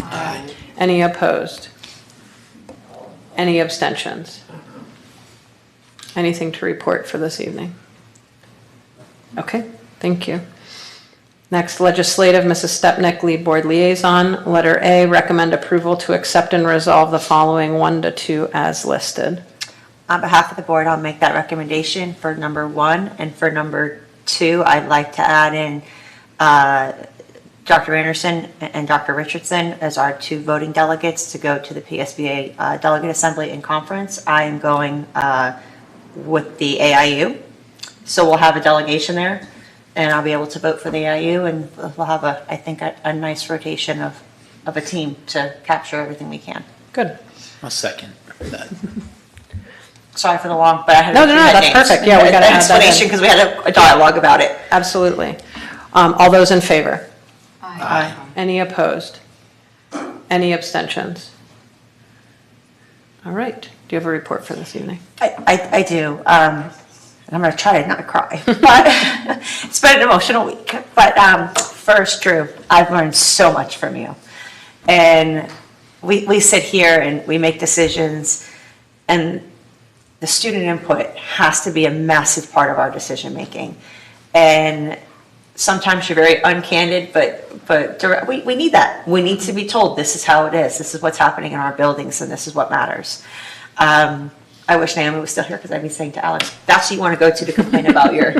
Aye. Any opposed? Any abstentions? Anything to report for this evening? Okay, thank you. Next, legislative, Mrs. Stepnick, lead board liaison. Letter A, recommend approval to accept and resolve the following 1 to 2 as listed. On behalf of the board, I'll make that recommendation for number 1, and for number 2, I'd like to add in Dr. Anderson and Dr. Richardson as our 2 voting delegates to go to the PSBA Delegate Assembly and Conference. I am going with the AIU, so we'll have a delegation there, and I'll be able to vote for the AIU, and we'll have I think a nice rotation of a team to capture everything we can. Good. I'll second that. Sorry for the long, but I had No, that's perfect. Yeah, we got to add that explanation because we had a dialogue about it. Absolutely. All those in favor? Aye. Any opposed? Any abstentions? All right. do you have a report for this evening? I do. And I'm going to try to not cry, but it's been an emotional week. But first, Drew, I've learned so much from you. And we sit here and we make decisions, and the student input has to be a massive part of our decision making. And sometimes you're very uncandid, but direct, we need that. We need to be told this is how it is. This is what's happening in our buildings, and this is what matters. I wish Naomi was still here because I'd be saying to Alex, that's who you want to go to complain about your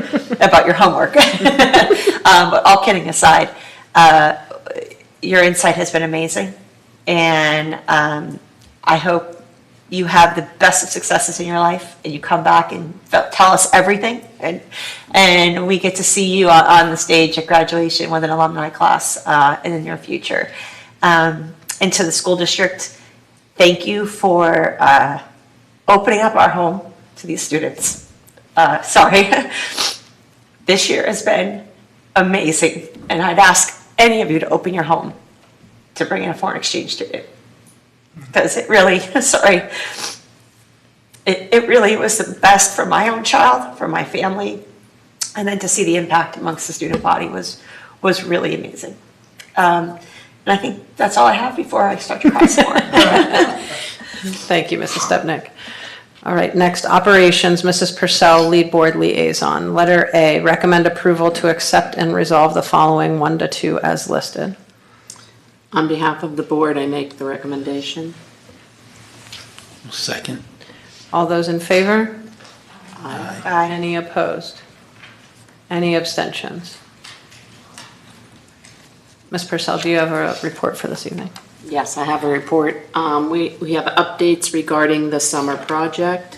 homework. But all kidding aside, your insight has been amazing, and I hope you have the best of successes in your life, and you come back and tell us everything, and we get to see you on the stage at graduation with an alumni class in the near future. And to the school district, thank you for opening up our home to these students. This year has been amazing, and I'd ask any of you to open your home to bring in a foreign exchange student. Because it really, it really was the best for my own child, for my family, and then to see the impact amongst the student body was really amazing. And I think that's all I have before I start to cry some more. Thank you, Mrs. Stepnick. All right, next, operations, Mrs. Purcell, lead board liaison. Letter A, recommend approval to accept and resolve the following 1 to 2 as listed. On behalf of the board, I make the recommendation. Second. All those in favor? Aye. Any opposed? Any abstentions? Ms. Purcell, do you have a report for this evening? Yes, I have a report. We have updates regarding the summer project.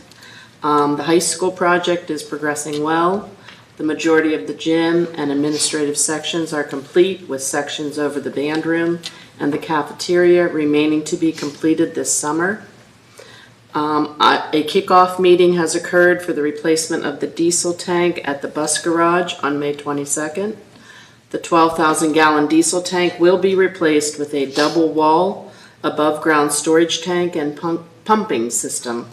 The high school project is progressing well. The majority of the gym and administrative sections are complete, with sections over the band room and the cafeteria remaining to be completed this summer. A kickoff meeting has occurred for the replacement of the diesel tank at the bus garage on May 22nd. The 12,000-gallon diesel tank will be replaced with a double wall, above-ground storage tank and pumping system.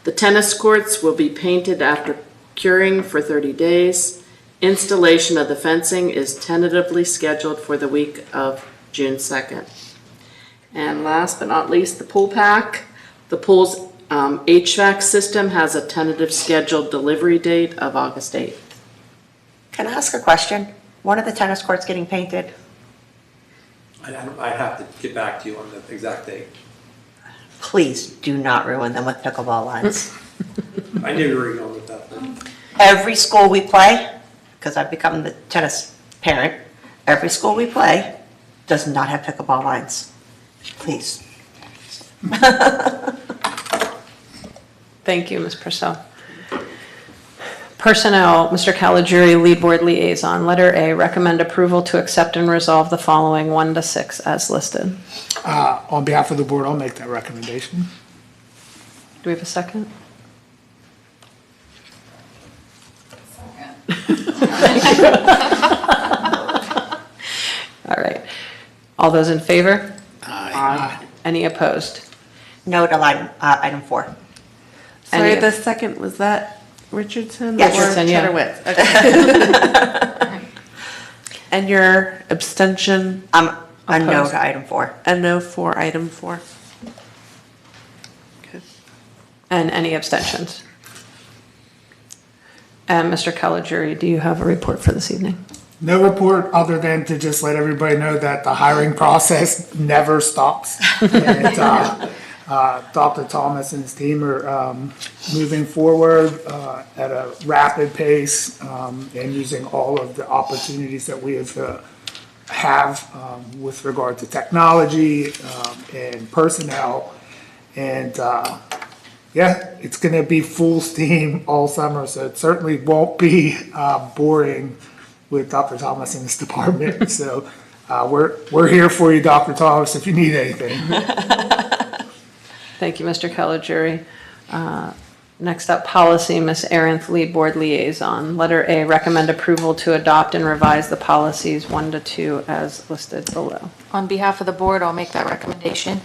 The tennis courts will be painted after curing for 30 days. Installation of the fencing is tentatively scheduled for the week of June 2nd. And last but not least, the pool pack. The pool's HVAC system has a tentative scheduled delivery date of August 8th. Can I ask a question? When are the tennis courts getting painted? I have to get back to you on the exact date. Please do not ruin them with pickleball lines. I knew you were going with that one. Every school we play, because I've become the tennis parent, every school we play does not have pickleball lines. Please. Thank you, Ms. Purcell. Personnel, Mr. Caligiuri, lead board liaison. Letter A, recommend approval to accept and resolve the following 1 to 6 as listed. On behalf of the board, I'll make that recommendation. Do we have a second? All right. All those in favor? Aye. Any opposed? No to item 4. Sorry, Any- the second, was that Richardson? Yes. or Richardson, yeah. Chedowitz? Okay. And your abstention? A no Opposed. to item 4. A no for item 4. Okay. And any abstentions? And Mr. Caligiuri, do you have a report for this evening? No report other than to just let everybody know that the hiring process never stops. And Dr. Thomas and his team are moving forward at a rapid pace and using all of the opportunities that we have with regard to technology and personnel. And yeah, it's going to be full steam all summer, so it certainly won't be boring with Dr. Thomas and his department. So we're here for you, Dr. Thomas, if you need anything. Thank you, Mr. Caligiuri. Next up, policy, Ms. Arenth, lead board liaison. Letter A, recommend approval to adopt and revise the policies 1 to 2 as listed below. On behalf of the board, I'll make that recommendation.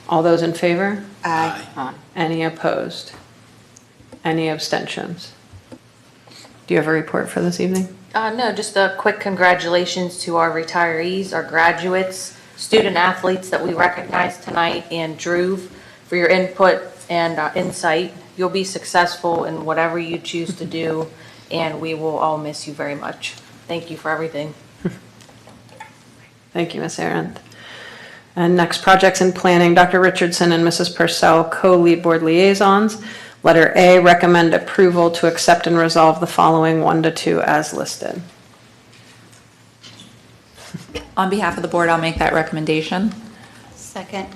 All those in favor? Aye. Any opposed? Any abstentions? Do you have a report for this evening? No, just a quick congratulations to our retirees, our graduates, student athletes that we recognized tonight, and Drew for your input and insight. You'll be successful in whatever you choose to do, and we will all miss you very much. Thank you for everything. Thank you, Ms. Arendt. And next, projects and planning, Dr. Richardson and Mrs. Purcell, co-lead board liaisons. Letter A, recommend approval to accept and resolve the following 1 to 2 as listed. On behalf of the board, I'll make that recommendation. Second.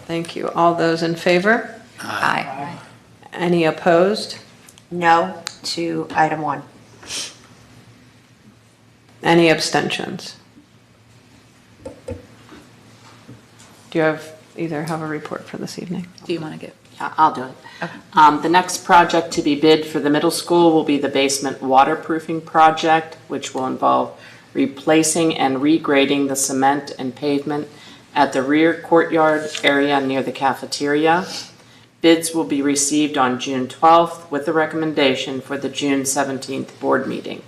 Thank you. All those in favor? Aye. Any opposed? No to item 1. Any abstentions? Do you either have a report for this evening? Do you want to get? Yeah, I'll do it. The next project to be bid for the middle school will be the basement waterproofing project, which will involve replacing and regrading the cement and pavement at the rear courtyard area near the cafeteria. Bids will be received on June 12th with a recommendation for the June 17th board meeting.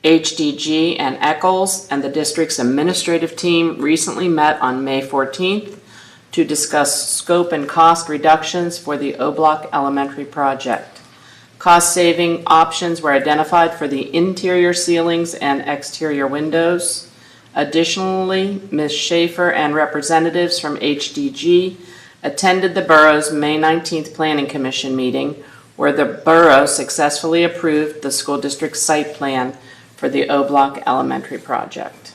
HDG and Eccles and the district's administrative team recently met on May 14th to discuss scope and cost reductions for the O-Block Elementary project. Cost-saving options were identified for the interior ceilings and exterior windows. Additionally, Ms. Schaefer and representatives from HDG attended the borough's May 19th Planning Commission meeting, where the borough successfully approved the school district site plan for the O-Block Elementary project.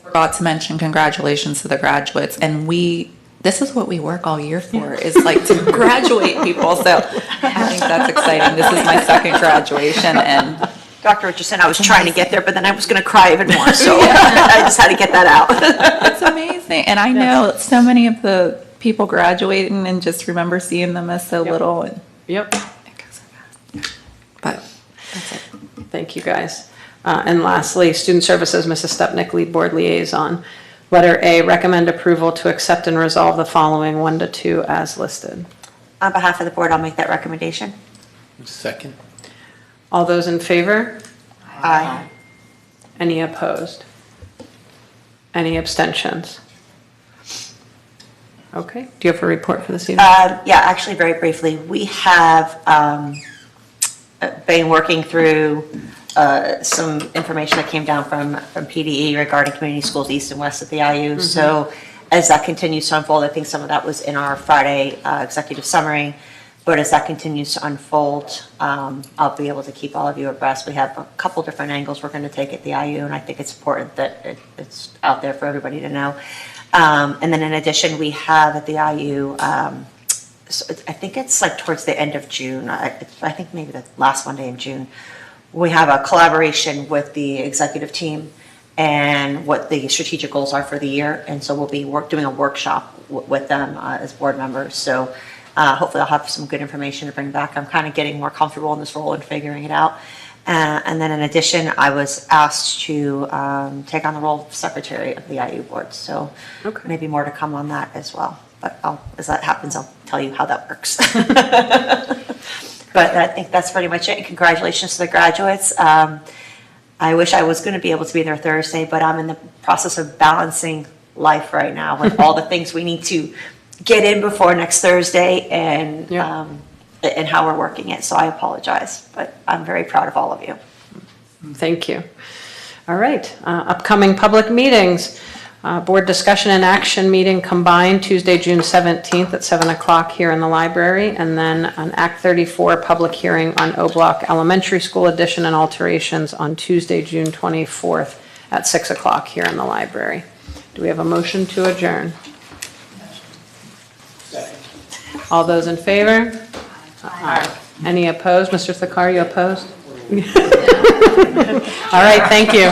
Forgot to mention congratulations to the graduates, and this is what we work all year for, is like to graduate people, so I think that's exciting. This is my second graduation, and Dr. Richardson, I was trying to get there, but then I was going to cry even more, so I just had to get that out. it's amazing, and I know so many of the people graduating and just remember seeing them as so little. And Yep. But that's it. Thank you, guys. And lastly, Student Services, Mrs. Stepnick, lead board liaison. Letter A, recommend approval to accept and resolve the following 1 to 2 as listed. On behalf of the board, I'll make that recommendation. Second. All those in favor? Aye. Any opposed? Any abstentions? Okay, do you have a report for this evening? Yeah, actually, very briefly, we have been working through some information that came down from PDE regarding community schools east and west of the IU. So as that continues to unfold, I think some of that was in our Friday executive summary, but as that continues to unfold, I'll be able to keep all of you abreast. We have a couple different angles we're going to take at the IU, and I think it's important that it's out there for everybody to know. And then in addition, we have at the IU, so I think it's like towards the end of June, I think maybe the last Monday in June, we have a collaboration with the executive team and what the strategic goals are for the year. And so we'll be doing a workshop with them as board members. So hopefully I'll have some good information to bring back. I'm kind of getting more comfortable in this role and figuring it out. And then in addition, I was asked to take on the role of secretary of the IU board. So maybe more to come on that as well. But as that happens, I'll tell you how that works. But I think that's pretty much it. Congratulations to the graduates. I wish I was going to be able to be there Thursday, but I'm in the process of balancing life right now with all the things we need to get in before next Thursday and how we're working it. So I apologize, but I'm very proud of all of you. Thank you. All right, upcoming public meetings. Board discussion and action meeting combined Tuesday, June 17th at 7 o'clock here in the library, and then an Act 34 public hearing on O-Block Elementary School addition and alterations on Tuesday, June 24th at 6 o'clock here in the library. Do we have a motion to adjourn? All those in favor? Aye. Any opposed? Mr. Thakar, you opposed? All right, thank you.